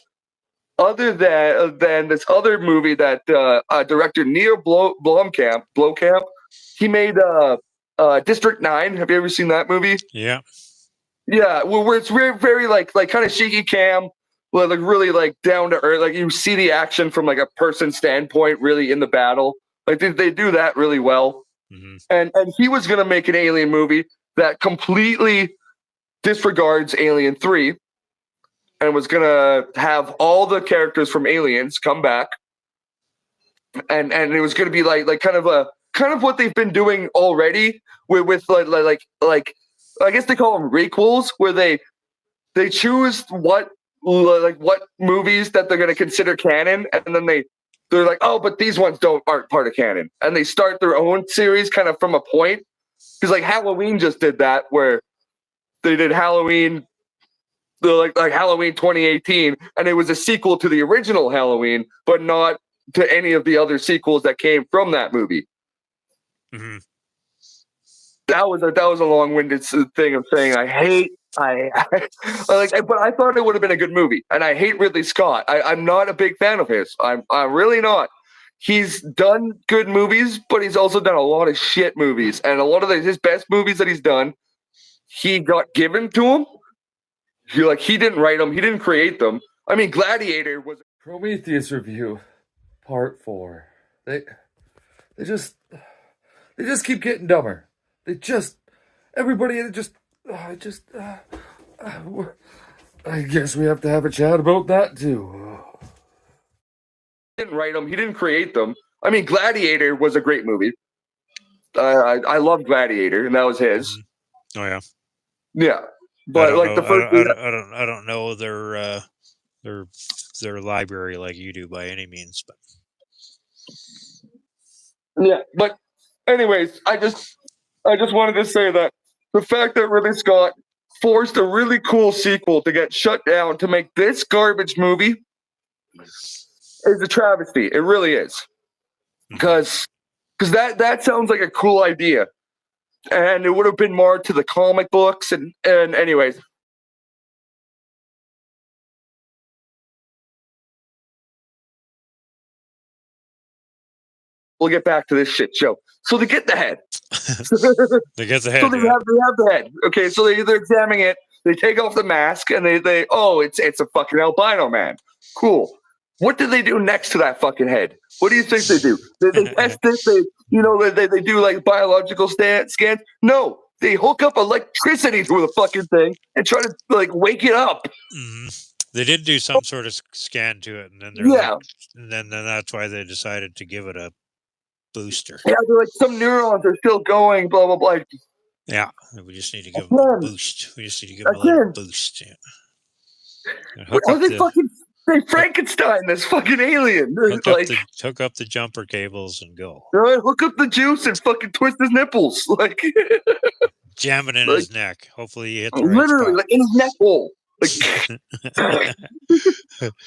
other than this other movie that director Neil Blomkamp, he made District 9. Have you ever seen that movie? Yeah. Yeah, where it's very, very like kind of shaky cam, like really like down to earth. Like you see the action from like a person's standpoint, really in the battle. Like they do that really well. Mm-hmm. And he was gonna make an Alien movie that completely disregards Alien 3 and was gonna have all the characters from Aliens come back and it was going to be like kind of what they've been doing already with like I guess they call them requels, where they choose what movies that they're going to consider canon, and then they're like, oh, but these ones aren't part of canon, and they start their own series kind of from a point. Because like Halloween just did that, where they did Halloween, like Halloween 2018, and it was a sequel to the original Halloween, but not to any of the other sequels that came from that movie. Mm-hmm. That was a long-winded thing of saying I but I thought it would have been a good movie, and I hate Ridley Scott. I'm not a big fan of his. I'm really not. He's done good movies, but he's also done a lot of shit movies, and a lot of his best movies that he's done, he got given to him. He didn't write them, he didn't create them. I mean, Gladiator was Prometheus review, part 4. They just keep getting dumber. Everybody I guess we have to have a chat about that too. He didn't write them, he didn't create them. I mean, Gladiator was a great movie. I love Gladiator, and that was his. Oh yeah, yeah. But like the first, I don't know their library like you do by any means, but yeah. But anyways, I just wanted to say that the fact that Ridley Scott forced a really cool sequel to get shut down to make this garbage movie is a travesty. It really is, because that sounds like a cool idea, and it would have been more to the comic books. And anyways. We'll get back to this shit show. So they get the head. They get the head. So they have the head. Okay, so they're examining it. They take off the mask, and they it's a fucking albino man. Cool. What do they do next to that fucking head? What do you think they do? They test it. They do like biological scans. No, they hook up electricity to the fucking thing and try to like wake it up. Mm-hmm. They did do some sort of scan to it, and then and then that's why they decided to give it a booster. Yeah, they're like, some neurons are still going, blah blah blah. Yeah, we just need to give them a boost. We just need to give them a little boost. Yeah. They Frankenstein this fucking alien. Hook up the jumper cables and go. Hook up the juice and fucking twist his nipples, like jam it in his neck. Hopefully, you hit the right literally spot. Like in his neck hole. Like,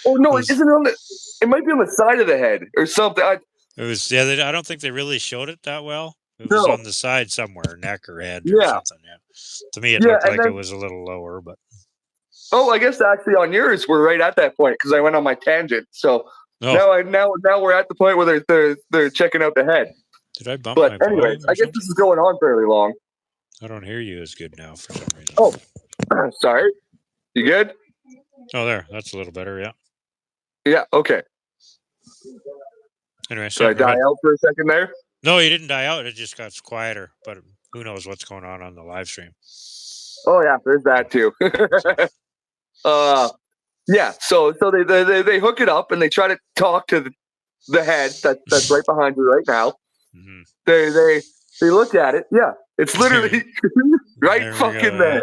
oh no, isn't it on the? It might be on the side of the head or something. It was. Yeah, I don't think they really showed it that well. It was on the side somewhere, neck or head or something. Yeah. To me, it looked like it was a little lower, but. Oh, I guess actually on yours we're right at that point because I went on my tangent. So now we're at the point where they're checking out the head. Did I bump? But anyways, I guess this is going on fairly long. I don't hear you as good now for some reason. Oh, sorry. You good? Oh, there. That's a little better. Yeah. Yeah. Okay. Anyway, so I die out for a second there? No, you didn't die out. It just got quieter. But who knows what's going on the live stream? Oh yeah, there's that too. Yeah. So they hook it up and they try to talk to the head that's right behind you right now. Mm-hmm. They look at it. Yeah, it's literally right fucking there.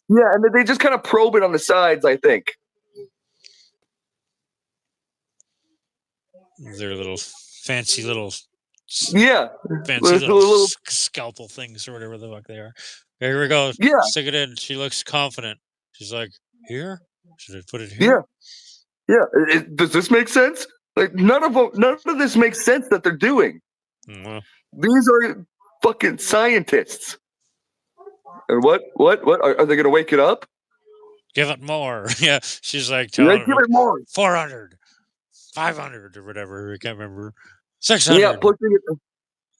Yeah, and they just kind of probe it on the sides, I think. Their little fancy little scalpel things or whatever the fuck they are. Here we go. Yeah. Stick it in. She looks confident. She's like, here? Should I put it here? Yeah. Does this make sense? Like none of this makes sense that they're doing. Well, these are fucking scientists. And what are they going to wake it up? Give it more. Yeah, she's like telling give it more. 400, 500 or whatever. I can't remember. 600. Yeah, pushing it.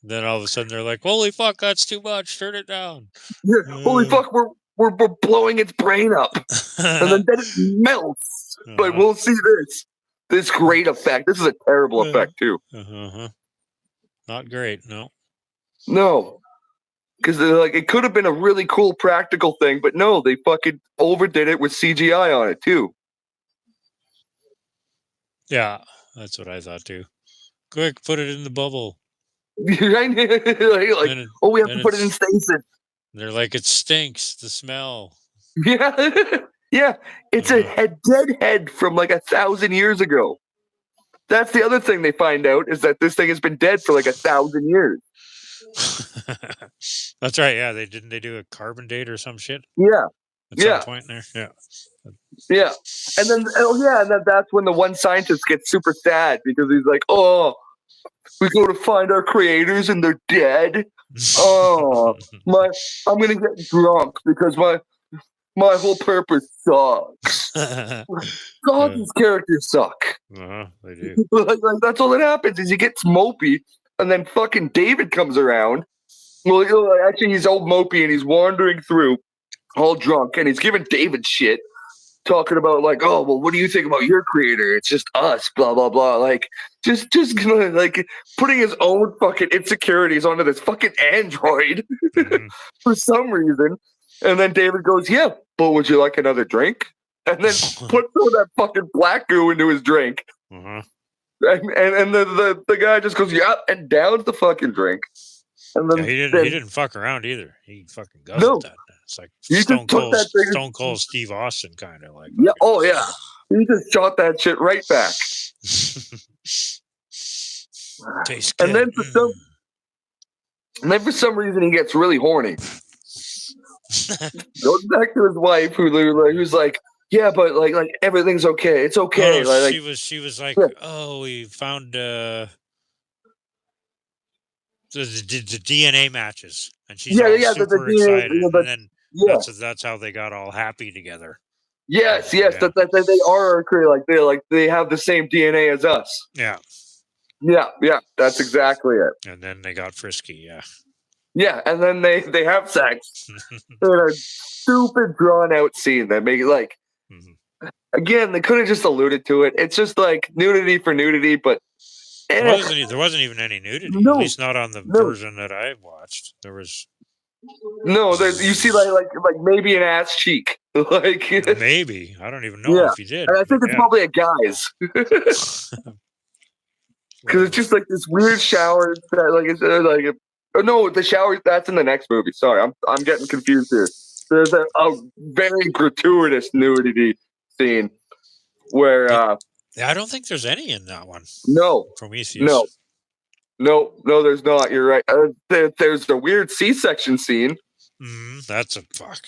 Then all of a sudden they're like, "Holy fuck, that's too much. Turn it down." Yeah, holy fuck, we're blowing its brain up, and then it melts. But we'll see this great effect. This is a terrible effect too. Not great, no. No, because it could have been a really cool practical thing, but no, they fucking overdid it with CGI on it too. Yeah, that's what I thought too. Quick, put it in the bubble. Right? Like, And oh, we have to and put it in stasis. they're like, it stinks. The smell. Yeah, yeah. It's a dead head from like 1,000 years ago. That's the other thing they find out is that this thing has been dead for like 1,000 years. That's right. Yeah, they do a carbon date or some shit Yeah, at yeah, some point there. Yeah. yeah. And then and then that's when the one scientist gets super sad because he's like, "Oh, we go to find our creators and they're dead. Oh, I'm gonna get drunk because my whole purpose sucks. God, these characters suck. They do. like, that's all that happens is he gets mopey, and then fucking David comes around. Well, actually, he's all mopey and he's wandering through, all drunk, and he's giving David shit, talking about like, oh, well, what do you think about your creator? It's just us, blah blah blah. Like, just gonna like putting his own fucking insecurities onto this fucking android for some reason. And then David goes, yeah, but would you like another drink? And then puts some of that fucking black goo into his drink. And the guy just goes, yeah, and downs the fucking drink. And then he didn't fuck around either. He fucking guzzled that. It's like Stone Cold Steve Austin kind of like. Yeah. Oh yeah. He just shot that shit right back. Tastes good. And then for some reason he gets really horny. Goes back to his wife, who's like, yeah, but like everything's okay. It's okay. Oh, she was like, yeah. Oh, we found the DNA matches, and she's super excited. And then that's how they got all happy together. Yes, that they are they have the same DNA as us. Yeah. That's exactly it. And then they got frisky. Yeah. Yeah, and then they have sex in a stupid drawn out scene that make it like again they could have just alluded to it. It's just like nudity for nudity, but there wasn't even any nudity. No, at least not on the version that I watched. There was you see like maybe an ass cheek, like maybe I don't even know if you did. And I think it's probably a guy's. Because it's just like this weird shower that like it's like. Oh, no, the shower, that's in the next movie. Sorry, I'm getting confused here. There's a very gratuitous nudity scene where... I don't think there's any in that one. No. Prometheus. No, there's not. You're right. There's a weird C-section scene. That's a fuck.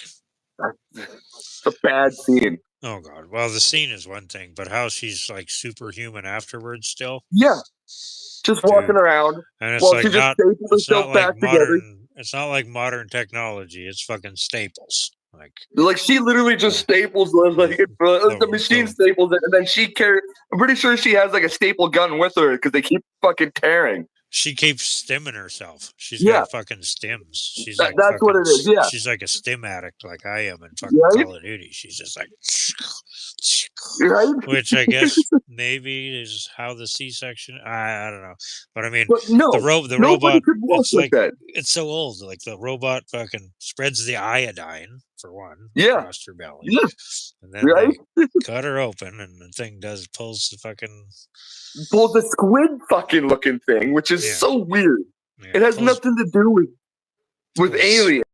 It's a bad scene. Oh, God. Well, the scene is one thing, but how she's like superhuman afterwards still? Yeah. Just walking around, and it's while like she just staples herself back together. It's not like modern technology. It's fucking staples. Like she literally just staples the machine staples it, and then she carries. I'm pretty sure she has like a staple gun with her because they keep fucking tearing. She keeps stimming herself. She's got fucking stims. She's like that's what it is. Yeah, she's like a stim addict, like I am in fucking Call of Duty. She's just like, which I guess maybe is how the C-section. I don't know, but I mean, the robot. It's like that. It's so old. Like the robot fucking spreads the iodine for one across her belly, and then they cut her open, and the thing pulls the squid fucking looking thing, which is so weird. Yeah, it has nothing to do with aliens.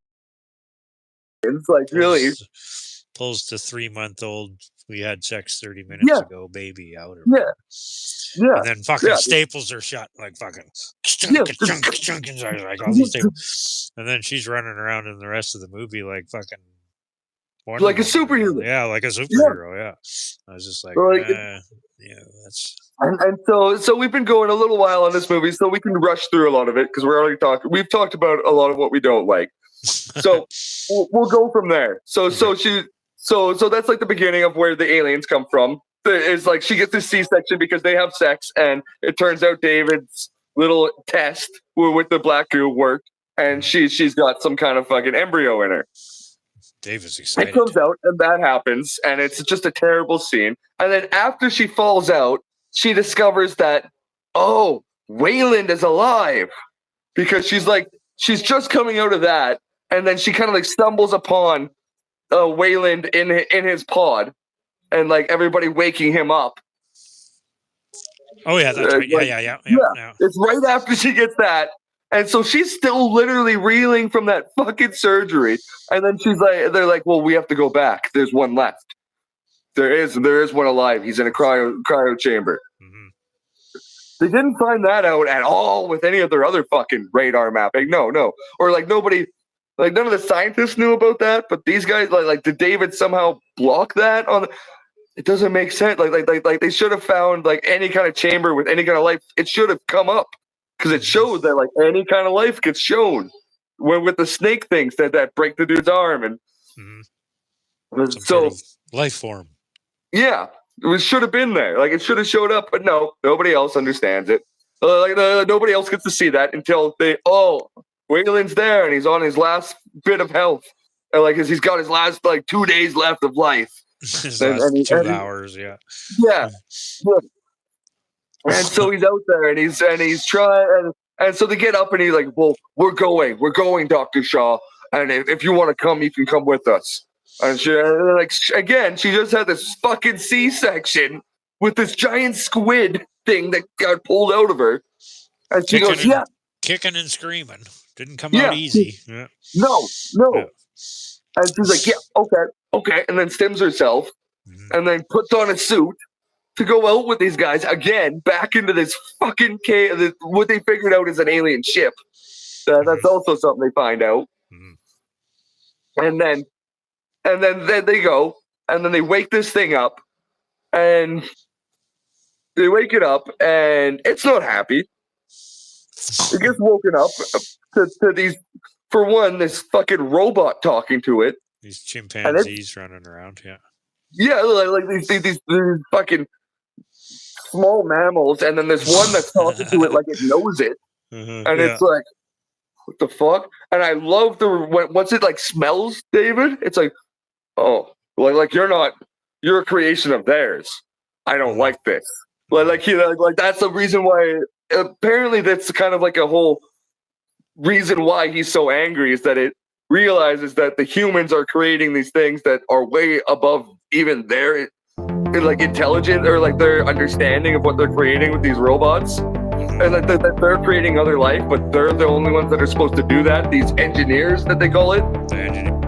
It's like really pulls the 3-month-old we had sex 30 minutes ago baby out of her. And then fucking staples her shut like fucking chunk inside like all these staples. And then she's running around in the rest of the movie like fucking like a superhero. Yeah, like a superhero. Yeah. I was just like, that's. And so we've been going a little while on this movie, so we can rush through a lot of it because we've talked about a lot of what we don't like. So we'll go from there. So that's like the beginning of where the aliens come from. It's like she gets this C-section because they have sex, and it turns out David's little test with the black goo worked, and she's got some kind of fucking embryo in her. David's excited. It comes out, and that happens, and it's just a terrible scene. And then after she falls out, she discovers that, Wayland is alive. Because she's just coming out of that, and then she kind of like stumbles upon Wayland in his pod, and like everybody waking him up. Oh yeah, that's right. Yeah. It's right after she gets that. And so she's still literally reeling from that fucking surgery. And then they're like, well, we have to go back. There's one left. There is one alive. He's in a cryo chamber. Mm-hmm. They didn't find that out at all with any of their other fucking radar mapping. No. Or like nobody, like none of the scientists knew about that. But these guys, like did David somehow block that on? It doesn't make sense. Like they should have found like any kind of chamber with any kind of life. It should have come up because it showed that like any kind of life gets shown. With the snake things that break the dude's arm and some sort of life form. Yeah, it should have been there. Like it should have showed up, but no, nobody else understands it. Nobody else gets to see that until Wayland's there and he's on his last bit of health, and like he's got his last like 2 days left of life. His last 2 hours, yeah. And so he's out there and he's trying, and so they get up and he's like, "Well, we're going, Dr. Shaw, and if you want to come, you can come with us." And she just had this fucking C-section with this giant squid thing that got pulled out of her. And she goes, kicking and screaming. Didn't come out easy. Yeah. No. Yeah. And she's like, yeah, okay. And then stims herself and then puts on a suit to go out with these guys again, back into this fucking cave. What they figured out is an alien ship. That's also something they find out. And then they go, and then they wake this thing up, and they wake it up, and it's not happy. It gets woken up to these, for one, this fucking robot talking to it. These chimpanzees running around, yeah. Yeah, like these fucking small mammals, and then there's one that's talking to it like it knows it, and it's like, what the fuck? And I love once it like smells David, it's like, oh, like you're a creation of theirs. I don't like this. Like that's the reason why. Apparently, that's kind of like a whole reason why he's so angry is that it realizes that the humans are creating these things that are way above even their like intelligence or like their understanding of what they're creating with these robots, and like that they're creating other life, but they're the only ones that are supposed to do that. These engineers that they call it. The engineer.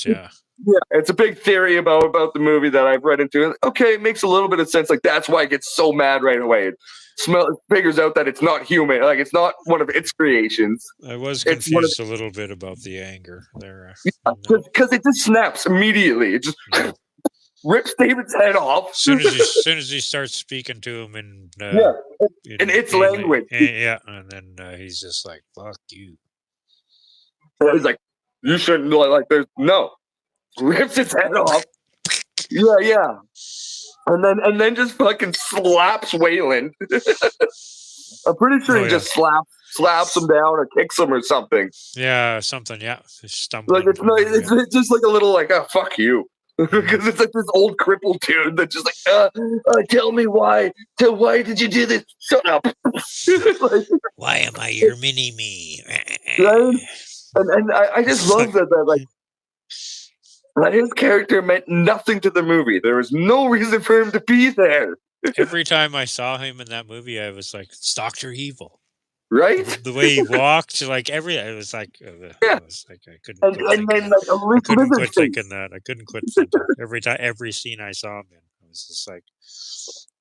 Yeah, it's a big theory about the movie that I've read into. Okay, it makes a little bit of sense. Like that's why it gets so mad right away. It figures out that it's not human. Like it's not one of its creations. I was confused a little bit about the anger there. Because it just snaps immediately. It just rips David's head off. As soon as he starts speaking to him in its language. And then he's just like, "Fuck you." He's like, "You shouldn't like." There's no. Rips its head off. Yeah. And then just fucking slaps Wayland. I'm pretty sure he just slaps him down or kicks him or something. Yeah, something. Yeah, stumbling. Like it's just like a little like, oh, fuck you. Because it's like this old crippled dude that's just like, tell me why. Why did you do this? Shut up. Like, why am I your mini me? Right? And I just love that like that his character meant nothing to the movie. There was no reason for him to be there. Every time I saw him in that movie, I was like, it's Dr. Evil. Right? The way he walked, like it was like, I couldn't quit thinking that. I couldn't quit thinking. Every scene I saw him in, I was just like,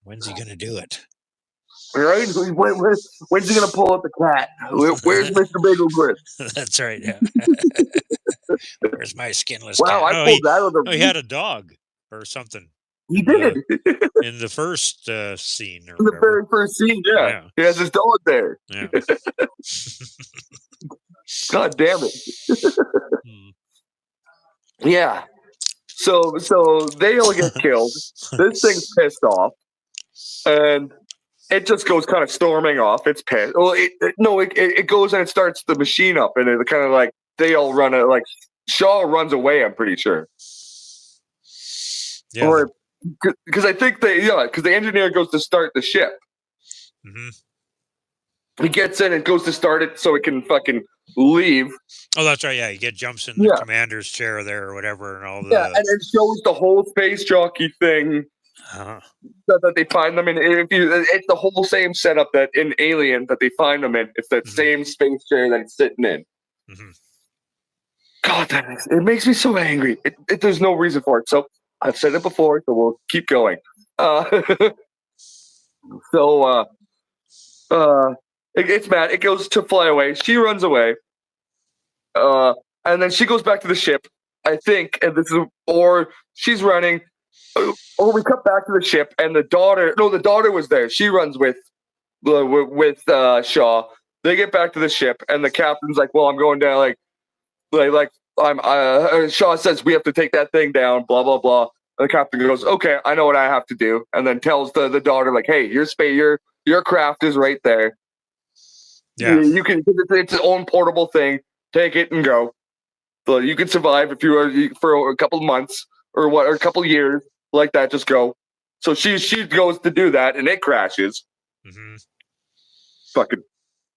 when's he gonna do it? Right? When's he gonna pull out the cat? Where's Mr. Bagel Grip? That's right. Yeah. Where's my skinless cat? Wow, I pulled that out of he had a dog or something. He did. In the first scene. Or in the very first scene, yeah. He has his dog there. Yeah. God damn it. Yeah. So they all get killed. This thing's pissed off. And it just goes kind of storming off. It's pissed. Well, it goes and it starts the machine up, and it kind of like they all run it like Shaw runs away. I'm pretty sure. Yeah. Or because I think because the engineer goes to start the ship. Mm-hmm. He gets in and goes to start it so it can fucking leave. Oh, that's right. Yeah, he jumps in the commander's chair there or whatever, and all the and it shows the whole space jockey thing that they find them in. It's the whole same setup that in Alien that they find them in. It's that same space chair that he's sitting in. Mm-hmm. God, it makes me so angry. There's no reason for it. So I've said it before, so we'll keep going. It's mad. It goes to fly away. She runs away. And then she goes back to the ship, I think, or she's running, or we cut back to the ship, and the daughter was there. She runs with Shaw. They get back to the ship, and the captain's like, "Well, I'm going down." Shaw says we have to take that thing down. Blah blah blah. And the captain goes, "Okay, I know what I have to do," and then tells the daughter like, "Hey, your craft is right there. Yeah, you can. It's its own portable thing. Take it and go. So you can survive if you are for a couple of months or a couple of years like that. Just go." So she goes to do that, and it crashes. Mm-hmm. Fucking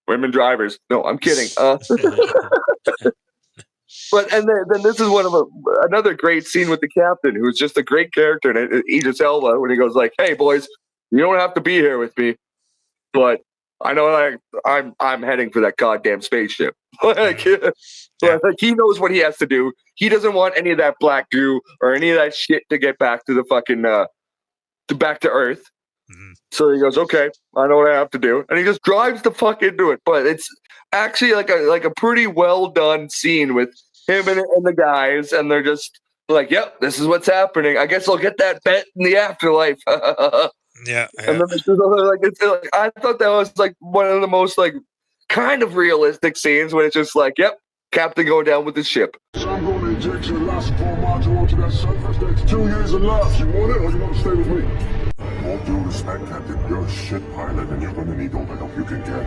women drivers. No, I'm kidding. But then this is another great scene with the captain, who's just a great character, and Idris Elba, when he goes like, "Hey boys, you don't have to be here with me, but I know I'm heading for that goddamn spaceship." Like he knows what he has to do. He doesn't want any of that black goo or any of that shit to get back to the fucking back to Earth. Mm-hmm. So he goes, "Okay, I know what I have to do," and he just drives the fuck into it. But it's actually like a pretty well done scene with him and the guys, and they're just like, "Yep, this is what's happening. I guess I'll get that bet in the afterlife." Yeah. And then I thought that was like one of the most like kind of realistic scenes when it's just like, "Yep, captain going down with the ship." So I'm going to inject your last core module onto that surface. There's 2 years of life. You want it or you want to stay with me? All due respect, Captain, you're a shit pilot and you're going to need all the help you can get.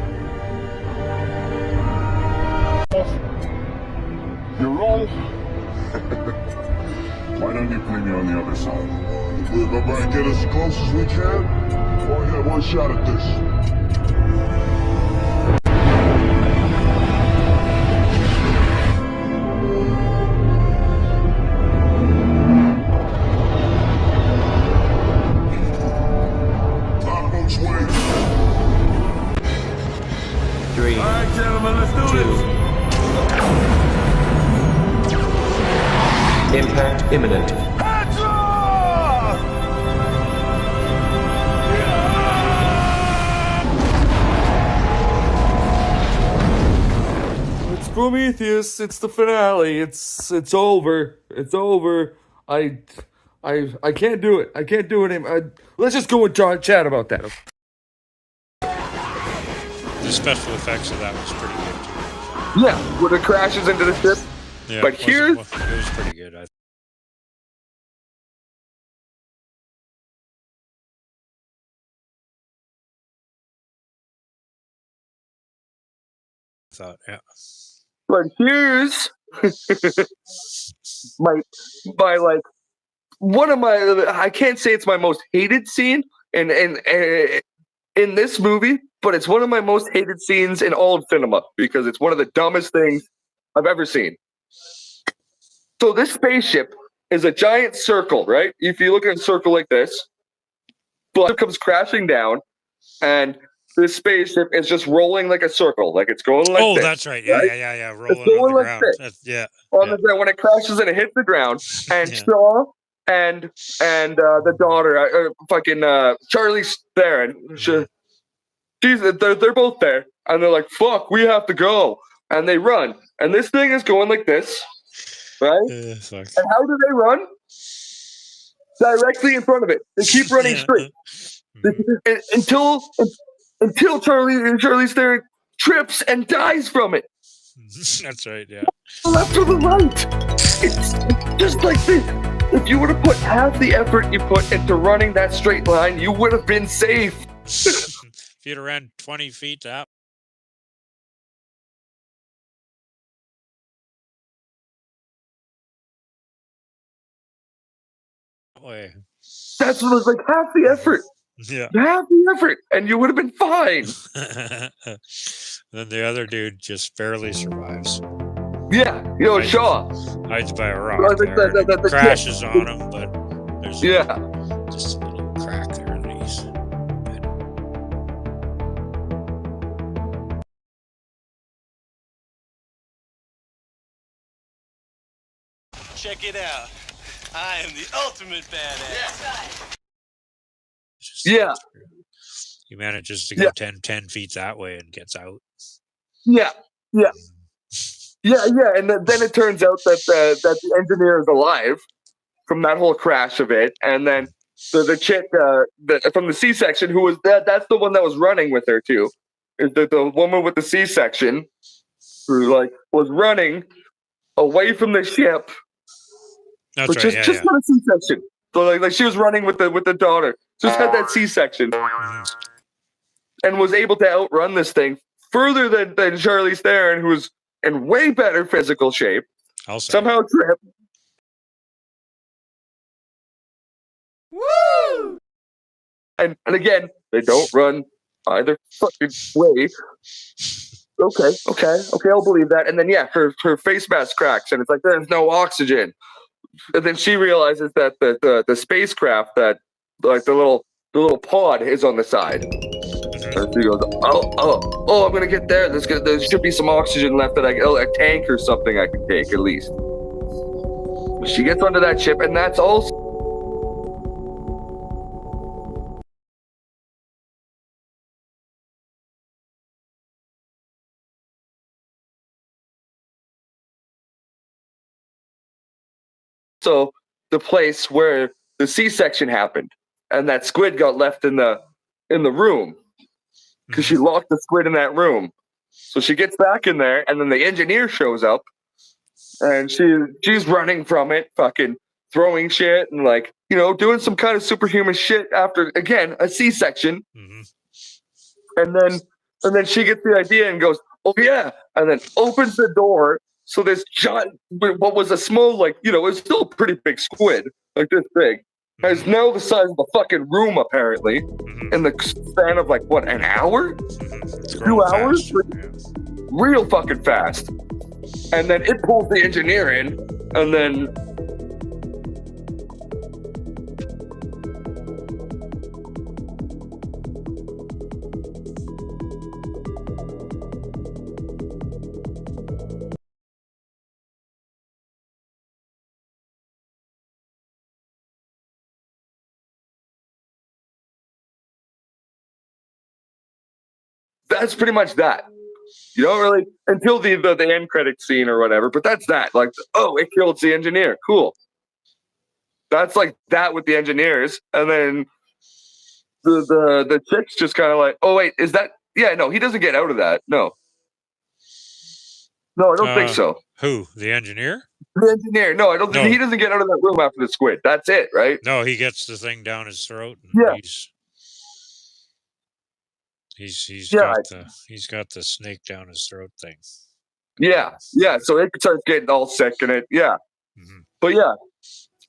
You're wrong. Why don't you play me on the other side? We'll go back and get as close as we can. Or get one shot at this. Three. All right, gentlemen, let's do this. Impact imminent. Heads off! It's Prometheus. It's the finale. It's over. It's over. I can't do it. I can't do it anymore. Let's just go and chat about that. The special effects of that was pretty good too. Yeah, when it crashes into the ship. Yeah, But it here's was pretty good. I thought, yeah. But here's my like one of my, I can't say it's my most hated scene in this movie, but it's one of my most hated scenes in all of cinema because it's one of the dumbest things I've ever seen. So this spaceship is a giant circle, right? If you look at a circle like this, but it comes crashing down, and this spaceship is just rolling like a circle, like it's going like this. That's right. Yeah, right? yeah. Rolling It's going on the like ground. this. On the ground when it crashes and it hits the ground, and Shaw and the daughter, Charlie's there, and they're both there, and they're like, "Fuck, we have to go," and they run, and this thing is going like this, right? And how do they run? Directly in front of it. They keep running straight until Charlie's there trips and dies from it. That's right. Yeah. The left or the right. It's just like this. If you would have put half the effort you put into running that straight line, you would have been safe. If you'd have ran 20 feet up. way. That's what was like half the effort. Yeah. Half the effort, and you would have been fine. Then the other dude just barely survives. Yeah, Shaw. Hides by a rock Well, there. the And crashes on him, but there's Yeah. just a little crack there in the knees. Check it out. I am the ultimate badass. Yeah. He manages to go 10 feet that way and gets out. Yeah. And then it turns out that the engineer is alive from that whole crash of it, and then the chick from the C-section who was that's the one that was running with her too, is the woman with the C-section who was running away from the ship. That's but right. just got a C-section. So like she was running with the daughter, just had that C-section, and was able to outrun this thing further than Charlize Theron, who's in way better physical shape. Somehow tripped. Woo! And again, they don't run either fucking way. Okay, I'll believe that. And then her face mask cracks, and it's like there's no oxygen. And then she realizes that the spacecraft that the little pod is on the side. And she goes, oh, I'm gonna get there. There should be some oxygen left that a tank or something I can take at least. She gets onto that ship, and that's also the place where the C-section happened, and that squid got left in the room because she locked the squid in that room. So she gets back in there, and then the engineer shows up, and she's running from it, fucking throwing shit and doing some kind of superhuman shit after again a C-section. And then she gets the idea and goes, oh yeah, and then opens the door. So this giant, what was a small, it was still a pretty big squid, like this big, is now the size of a fucking room, apparently, in the span of, an hour? 2 hours? Real fucking fast. And then it pulls the engineer in, and then... That's pretty much that. You don't really until the end credit scene or whatever, but that's that. It killed the engineer. Cool. That's that with the engineers, and then the chick's just kind of oh wait, is that? Yeah, no, he doesn't get out of that. No, I don't think so. Who? The engineer? The engineer? No, I don't think he doesn't get out of that room after the squid. That's it, right? No, he gets the thing down his throat. And He's got the snake down his throat thing. Yeah. So it starts getting all sick in it. Yeah. But yeah.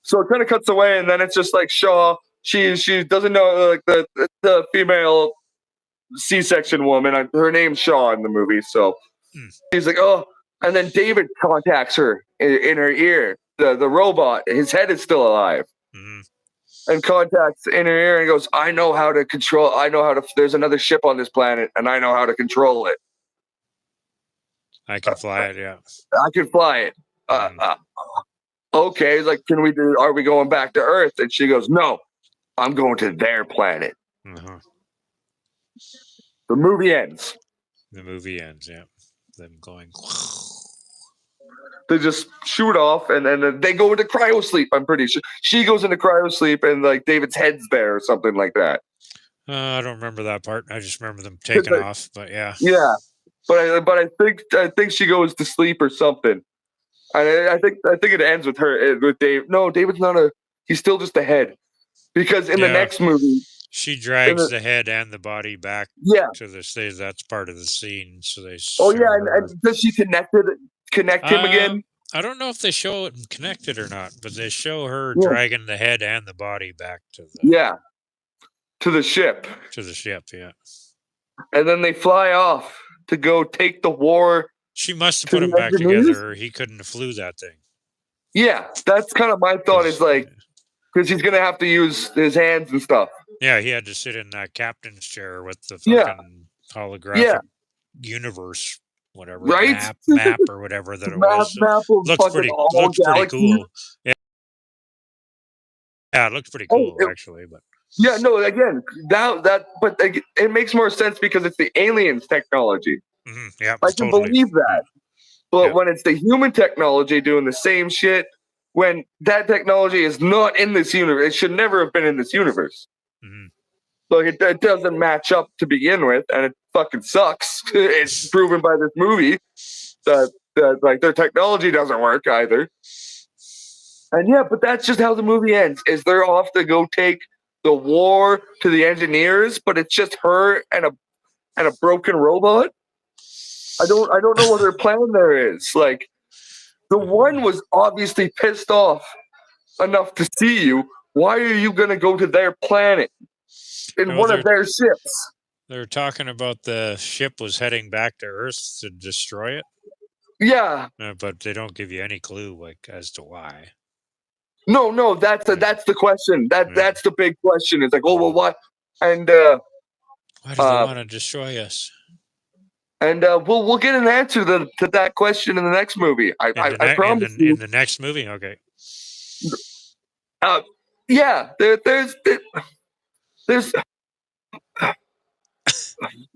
So it kind of cuts away, and then it's just Shaw. She doesn't know the female C-section woman. Her name's Shaw in the movie. So she's like, oh, and then David contacts her in her ear. The robot, his head is still alive. And contacts in her ear and goes, I know how to there's another ship on this planet, and I know how to control it. I can fly it, yeah. I can fly it. Okay, are we going back to Earth? And she goes, no, I'm going to their planet. The movie ends. Yeah. Them going... They just shoot off, and then they go into cryo sleep. I'm pretty sure she goes into cryo sleep, and David's head's there or something like that. I don't remember that part. I just remember them taking off. But yeah, but I think she goes to sleep or something. And I think it ends with Dave. No, David's not he's still just a head, because in the next movie she drags the head and the body back to the stage. That's part of the scene. So they. Oh yeah, and does she connect him again? I don't know if they show it connected or not, but they show her Yeah. dragging the head and the body back to the Yeah, to the ship. ship. Yeah, And then they fly off to go take the war she must have to put the them back engineers. together, or he couldn't have flew that thing. Yeah, that's kind of my thought. Is like, because he's gonna have to use his hands and stuff. Yeah, he had to sit in that captain's chair with the Yeah. fucking holographic universe, whatever Right? map or whatever that it was. Map of Looks fucking pretty all galaxies. cool. Yeah, it looks pretty cool actually. But yeah, no, again, but it makes more sense because it's the aliens' technology. Yeah, I can believe that. But Yeah. when it's the human technology doing the same shit, when that technology is not in this universe, it should never have been in this universe. Like it doesn't match up to begin with, and it fucking sucks. It's proven by this movie that like their technology doesn't work either. And yeah, but that's just how the movie ends. Is they're off to go take the war to the engineers, but it's just her and a broken robot. I don't know what their plan there is. Like the one was obviously pissed off enough to see you. Why are you gonna go to their planet in one of their ships? They're talking about the ship was heading back to Earth to destroy it. Yeah. But they don't give you any clue like as to why. No, that's the question. That's the big question. It's like, oh well, why? And why do they want to destroy us? And we'll get an answer to that question in the next movie. I promise you. In the next movie, okay. Yeah, there's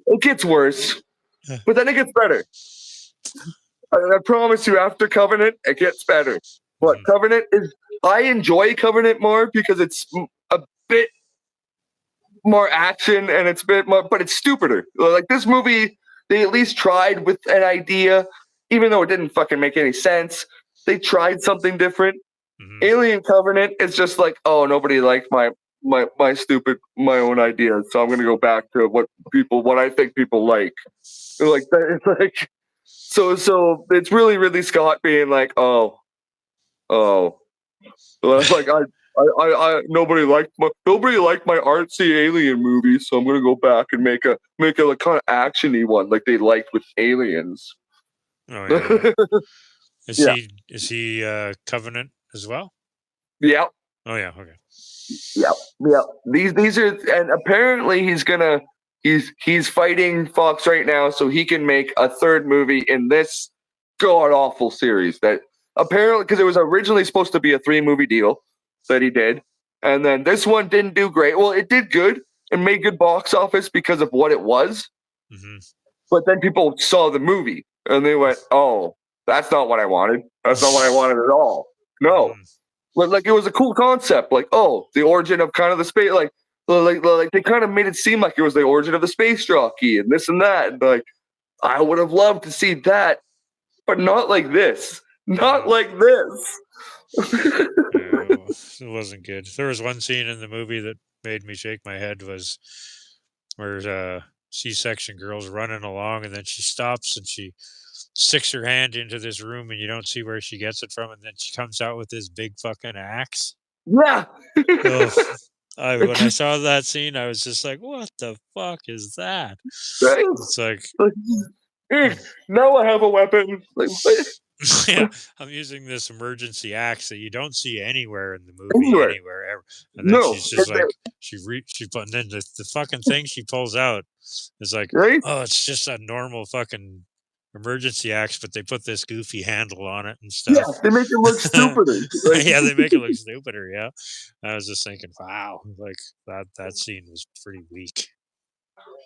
it gets worse, but then it gets better. I promise you, after Covenant, it gets better. But Covenant is, I enjoy Covenant more because it's a bit more action and it's a bit more, but it's stupider. Like this movie, they at least tried with an idea, even though it didn't fucking make any sense. They tried something different. Alien Covenant is just like, oh, nobody liked my own ideas, so I'm gonna go back to what I think people like. Like that, it's like so it's really Ridley Scott being like, oh, like I nobody liked my artsy alien movie, so I'm gonna go back and make a like kind of actiony one like they liked with Aliens. Oh yeah. Is he Covenant as well? Yeah. Oh yeah. Okay. Yeah. These are, and apparently he's fighting Fox right now, so he can make a third movie in this god awful series that apparently, because it was originally supposed to be a 3-movie deal that he did, and then this one didn't do great. Well, it did good and made good box office because of what it was, but then people saw the movie and they went, "Oh, that's not what I wanted. That's not what I wanted at all." No. Like it was a cool concept, like the origin of kind of the space, like they kind of made it seem like it was the origin of the space jockey and this and that. And like I would have loved to see that, but not like this. Not like this. No, it wasn't good. There was one scene in the movie that made me shake my head. Was where C-section girl's running along and then she stops and she sticks her hand into this room and you don't see where she gets it from, and then she comes out with this big fucking axe. Yeah. When I saw that scene, I was just like, "What the fuck is that?" Right? It's like, now I have a weapon. Like, yeah, I'm using this emergency axe that you don't see anywhere in the movie anywhere ever. And then she's just like, and then the fucking thing she pulls out is like, oh, it's just a normal fucking emergency axe, but they put this goofy handle on it and stuff. Yeah, they make it look stupider. Yeah, they make it look stupider. Yeah, I was just thinking, wow, like that scene was pretty weak.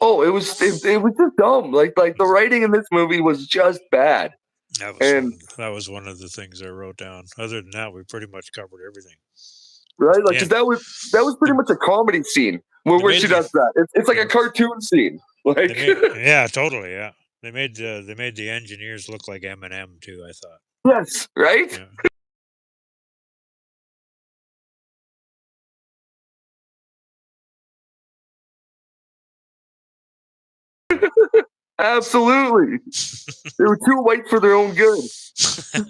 Oh, it was just dumb. Like the writing in this movie was just bad. That was one of the things I wrote down. Other than that, we pretty much covered everything. Right? Like, 'cause that was pretty much a comedy scene where she does that. It's like a cartoon scene. Like, yeah, totally. Yeah, they made the engineers look like Eminem too. I thought. Yes. Right. Yeah. Absolutely. They were too white for their own good.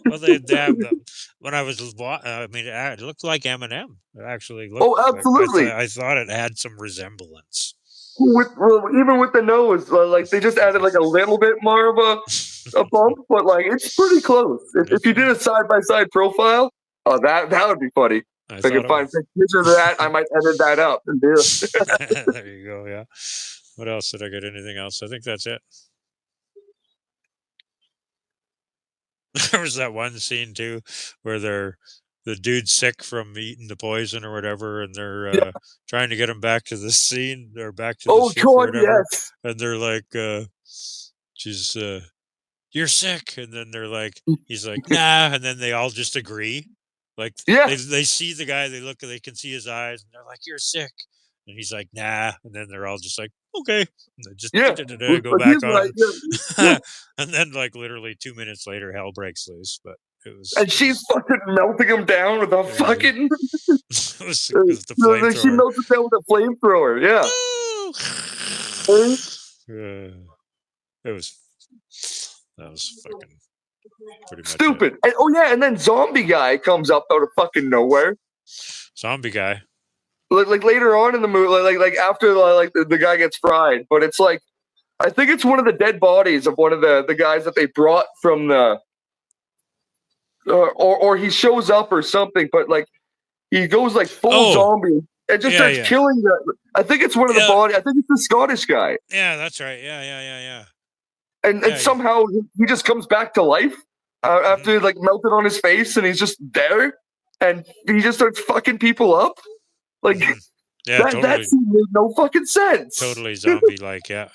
Well, they have them. When I was, I mean, it looked like Eminem. It actually looked. Oh, absolutely. I thought it had some resemblance. Even with the nose, like they just added like a little bit more of a bump, but like it's pretty close. If you did a side by side profile, that would be funny. If I could find pictures of that, I might edit that up and do it. There you go. Yeah. What else did I get? Anything else? I think that's it. There was that one scene too where the dude's sick from eating the poison or whatever, and they're trying to get him back to the scene or back to the ship or whatever. Yes. And they're like, she's you're sick, and then they're like, he's like, nah, and then they all just agree. Like they see the guy, they can see his eyes, and they're like, you're sick. And he's like, nah, and then they're all just like, okay. And they just go back on. Like, and then like literally 2 minutes later, hell breaks loose. But it was, and she's fucking melting him down with a fucking. It was the flamethrower. She melted down with a flamethrower. Yeah. That was fucking pretty much stupid. And, and then zombie guy comes up out of fucking nowhere. Zombie guy. Like later on in the movie, like after like the guy gets fried, but it's like I think it's one of the dead bodies of one of the guys that they brought from the or he shows up or something, but like he goes like full zombie and just starts killing the. I think it's one of the body. I think it's the Scottish guy. Yeah, that's right. Yeah. And somehow he just comes back to life after like melted on his face, and he's just there, and he just starts fucking people up. Like that scene made no fucking sense. Totally zombie-like, yeah.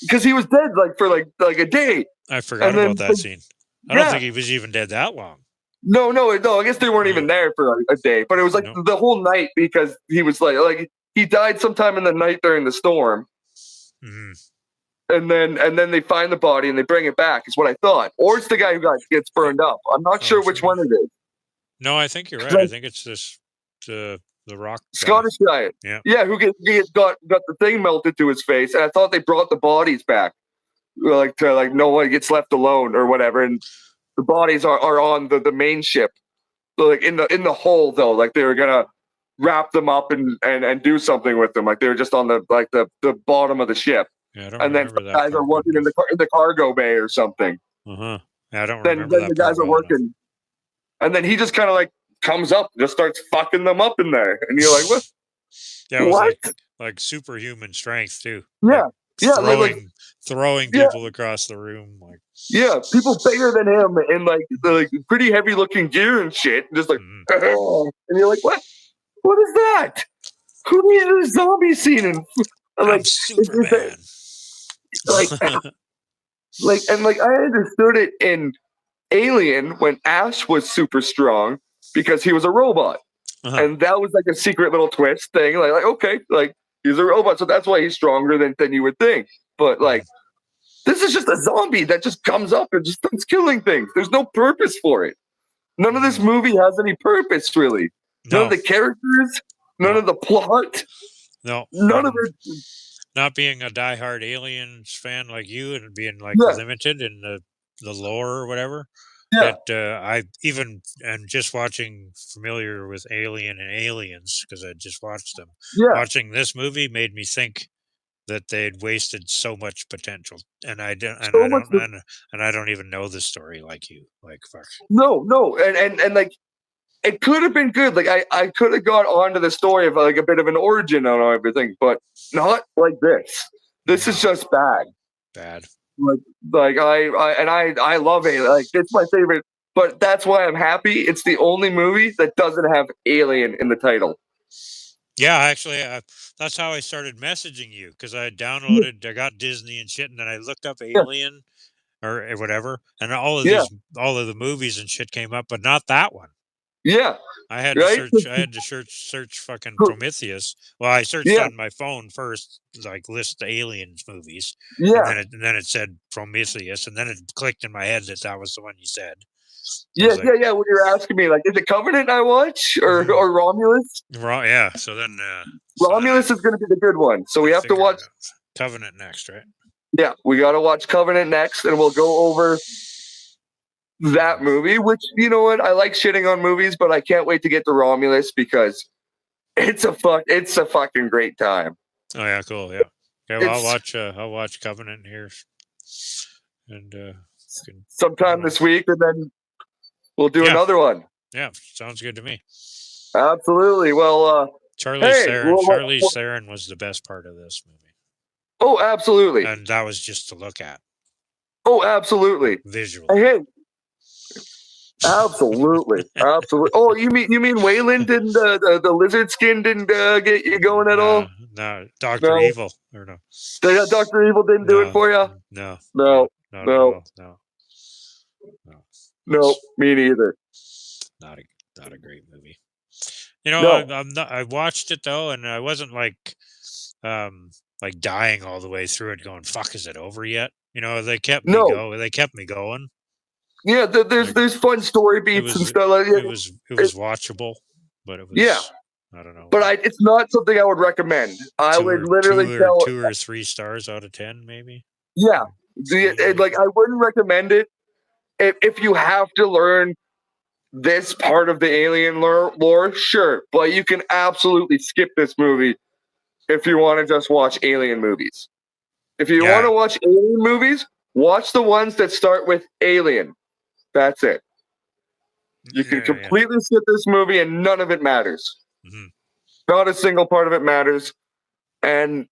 Because he was dead like for like a day. I forgot about that scene. I don't think he was even dead that long. No. I guess they weren't even there for a day, but it was like the whole night because he was like he died sometime in the night during the storm. Mm-hmm. And then they find the body and they bring it back. Is what I thought, or it's the guy who gets burned up. I'm not sure which one it is. No, I think you're right. I think it's this. The rock Scottish guy, who got the thing melted to his face, and I thought they brought the bodies back, like to like no one gets left alone or whatever, and the bodies are on the main ship, so, like in the hull though, like they were gonna wrap them up and do something with them, like they were just on the bottom of the ship, and then the guys are working in the cargo bay or something. Yeah, I don't remember. Then the guys are working, and then he just kind of like comes up and just starts fucking them up in there, and you're like, what? Yeah, it was like superhuman strength too. Yeah, throwing people across the room, like people bigger than him in like pretty heavy looking gear and shit, and just like, and you're like, what? What is that? Who needed a zombie scene? And like Superman. Like I understood it in Alien when Ash was super strong. Because he was a robot, and that was like a secret little twist thing. Like okay, like he's a robot, so that's why he's stronger than you would think. But like, this is just a zombie that just comes up and just starts killing things. There's no purpose for it. None of this movie has any purpose, really. None of the characters, none of the plot. No, none of it. Not being a diehard Aliens fan like you, and being like limited in the lore or whatever. That I even and just watching familiar with Alien and Aliens because I just watched them. Watching this movie made me think that they'd wasted so much potential, and I don't even know the story like you. Like fuck. No, and like it could have been good. Like I could have got onto the story of like a bit of an origin on everything, but not like this. This is just bad. Bad. Like I love it. Like it's my favorite, but that's why I'm happy. It's the only movie that doesn't have Alien in the title. Yeah, actually, that's how I started messaging you because I downloaded. I got Disney and shit, and then I looked up Alien or whatever, and all of the movies and shit came up, but not that one. Yeah, I had to search. I had to search fucking Prometheus. Well, I searched on my phone first, like list the Aliens movies. Yeah, and then it said Prometheus, and then it clicked in my head that was the one you said. Yeah. When you're asking me, like, is it Covenant I watch or Romulus? Yeah. So then Romulus is going to be the good one. So we have to watch Covenant next, right? Yeah, we got to watch Covenant next, and we'll go over that movie. Which, you know what, I like shitting on movies, but I can't wait to get to Romulus because it's a fucking great time. Oh yeah, cool. Yeah. Okay, well, It's- I'll watch Covenant here, and sometime this week, and then we'll do another one. Yeah, sounds good to me. Absolutely. Well, Charlize Theron was the best part of this movie. Oh, absolutely. And that was just to look at. Oh, absolutely. Visually. Hey, absolutely, absolutely. Oh, you mean Wayland didn't the lizard skin didn't get you going at all? No, Dr. Evil or no. Dr. Evil didn't do it for you? No. No. No, me neither. Not a great movie. You know, I watched it though, and I wasn't like dying all the way through it, going, "Fuck, is it over yet?" You know, they kept me going. They kept me going. Yeah, there's fun story beats and stuff like that. It was watchable, but it was I don't know. But it's not something I would recommend. I would literally tell 2 or 3 stars out of 10, maybe. Yeah, like I wouldn't recommend it if you have to learn this part of the alien lore, sure, but you can absolutely skip this movie if you want to just watch alien movies. If you want to watch alien movies, watch the ones that start with alien. That's it. You can completely skip this movie and none of it matters. Mm-hmm. Not a single part of it matters. And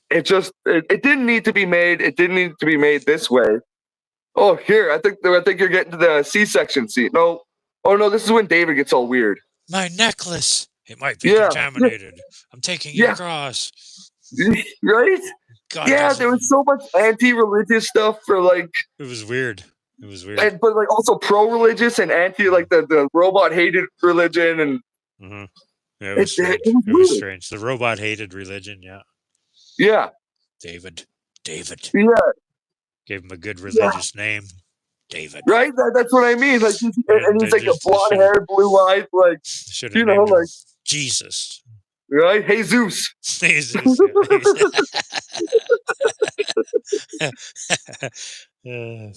it didn't need to be made. It didn't need to be made this way. Oh, here, I think you're getting to the C-section scene. No. Oh no, this is when David gets all weird. My necklace. It might be contaminated. I'm taking your cross. Right? God, there was so much anti-religious stuff for like. It was weird. But like also pro-religious and anti, like the robot hated religion and. Mm-hmm. Yeah, it was strange. It was strange. The robot hated religion. Yeah. Yeah. David. Yeah. Gave him a good religious name. David. Right? That's what I mean. Like, and he's like a blonde hair, blue eyes, like, you know, like Jesus. Right? Jesus. Jesus.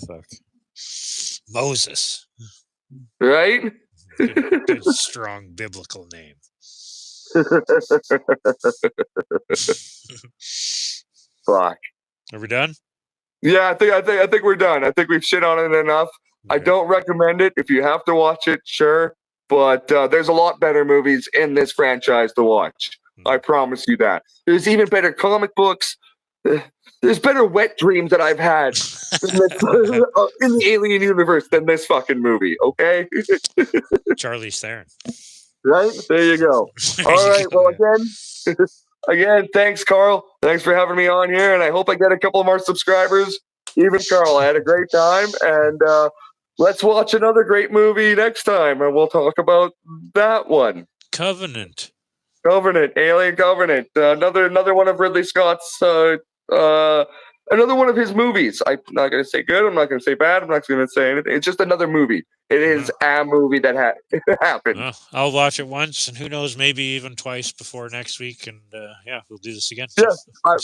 Fuck. Moses. Right? Good strong biblical name. Fuck. Are we done? Yeah, I think we're done. I think we've shit on it enough. Okay. I don't recommend it. If you have to watch it, sure. But there's a lot better movies in this franchise to watch. I promise you that. There's even better comic books. There's better wet dreams that I've had in the alien universe than this fucking movie, okay? Charlize Theron. Right? There you go. All right. Well, again, thanks, Carl. Thanks for having me on here, and I hope I get a couple more subscribers. Even Carl, I had a great time, and let's watch another great movie next time, and we'll talk about that one. Covenant, Alien Covenant. Another one of Ridley Scott's. Another one of his movies. I'm not going to say good. I'm not going to say bad. I'm not going to say anything. It's just another movie. It is a movie that happened. Well, I'll watch it once, and who knows, maybe even twice before next week. And we'll do this again. Yeah, I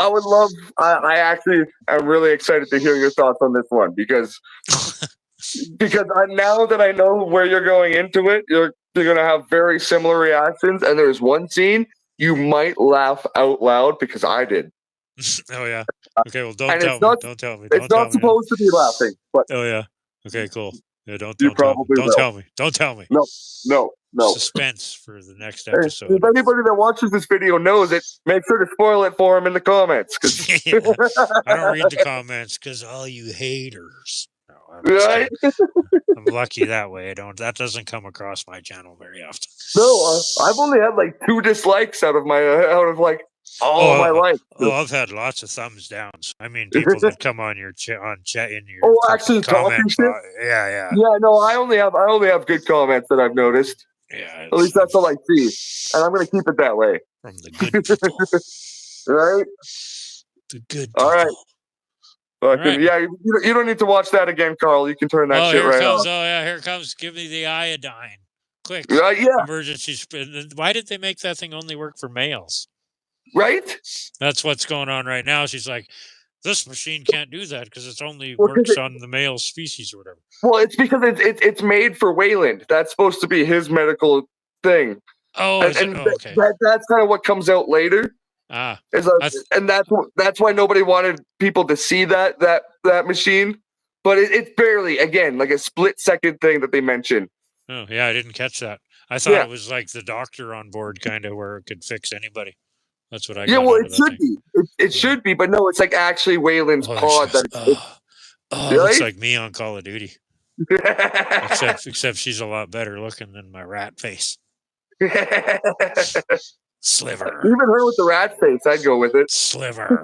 would love. I actually am really excited to hear your thoughts on this one because now that I know where you're going into it, you're going to have very similar reactions. And there's one scene you might laugh out loud because I did. Oh yeah. Okay. Well, don't tell me. It's not supposed to be laughing. But oh yeah. Okay. Cool. Yeah. Don't tell me. No. Suspense for the next episode. If anybody that watches this video knows it, make sure to spoil it for him in the comments. I don't read the comments because all you haters. No, right? I'm lucky that way. That doesn't come across my channel very often. No, I've only had like 2 dislikes out of my life. Oh, I've had lots of thumbs downs. I mean, people that come on your chat in your actually comments. Yeah. No, I only have good comments that I've noticed. Yeah, at least that's all I see, and I'm going to keep it that way. From the good people, right? The good people. All right. Right. Yeah, you don't need to watch that again, Carl. You can turn that shit right off. Oh yeah, here comes. Give me the iodine, quick! Yeah. Emergency. Why did they make that thing only work for males? Right? That's what's going on right now. She's like, This machine can't do that because it only Well, 'cause works on the male species or whatever. Well, it's because it's made for Wayland. That's supposed to be his medical thing. Oh, is it? And Oh, okay. that's kind of what comes out later. Ah, Is and that's why nobody wanted people to see that machine. But it's barely, again, like a split-second thing that they mention. oh, yeah, I didn't catch that. I thought it was like the doctor on board, kind of, where it could fix anybody. That's what I got. Well, out of it that should thing. be. It should be, but no, it's like actually Wayland's pod. It Really? looks like me on Call of Duty. Except she's a lot better looking than my rat face. Sliver. Even her with the rat face, I'd go with it. Sliver.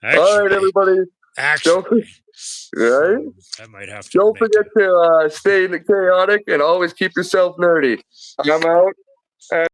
All right, everybody. Actually, right? I might have to. Don't forget to stay chaotic and always keep yourself nerdy. I'm out.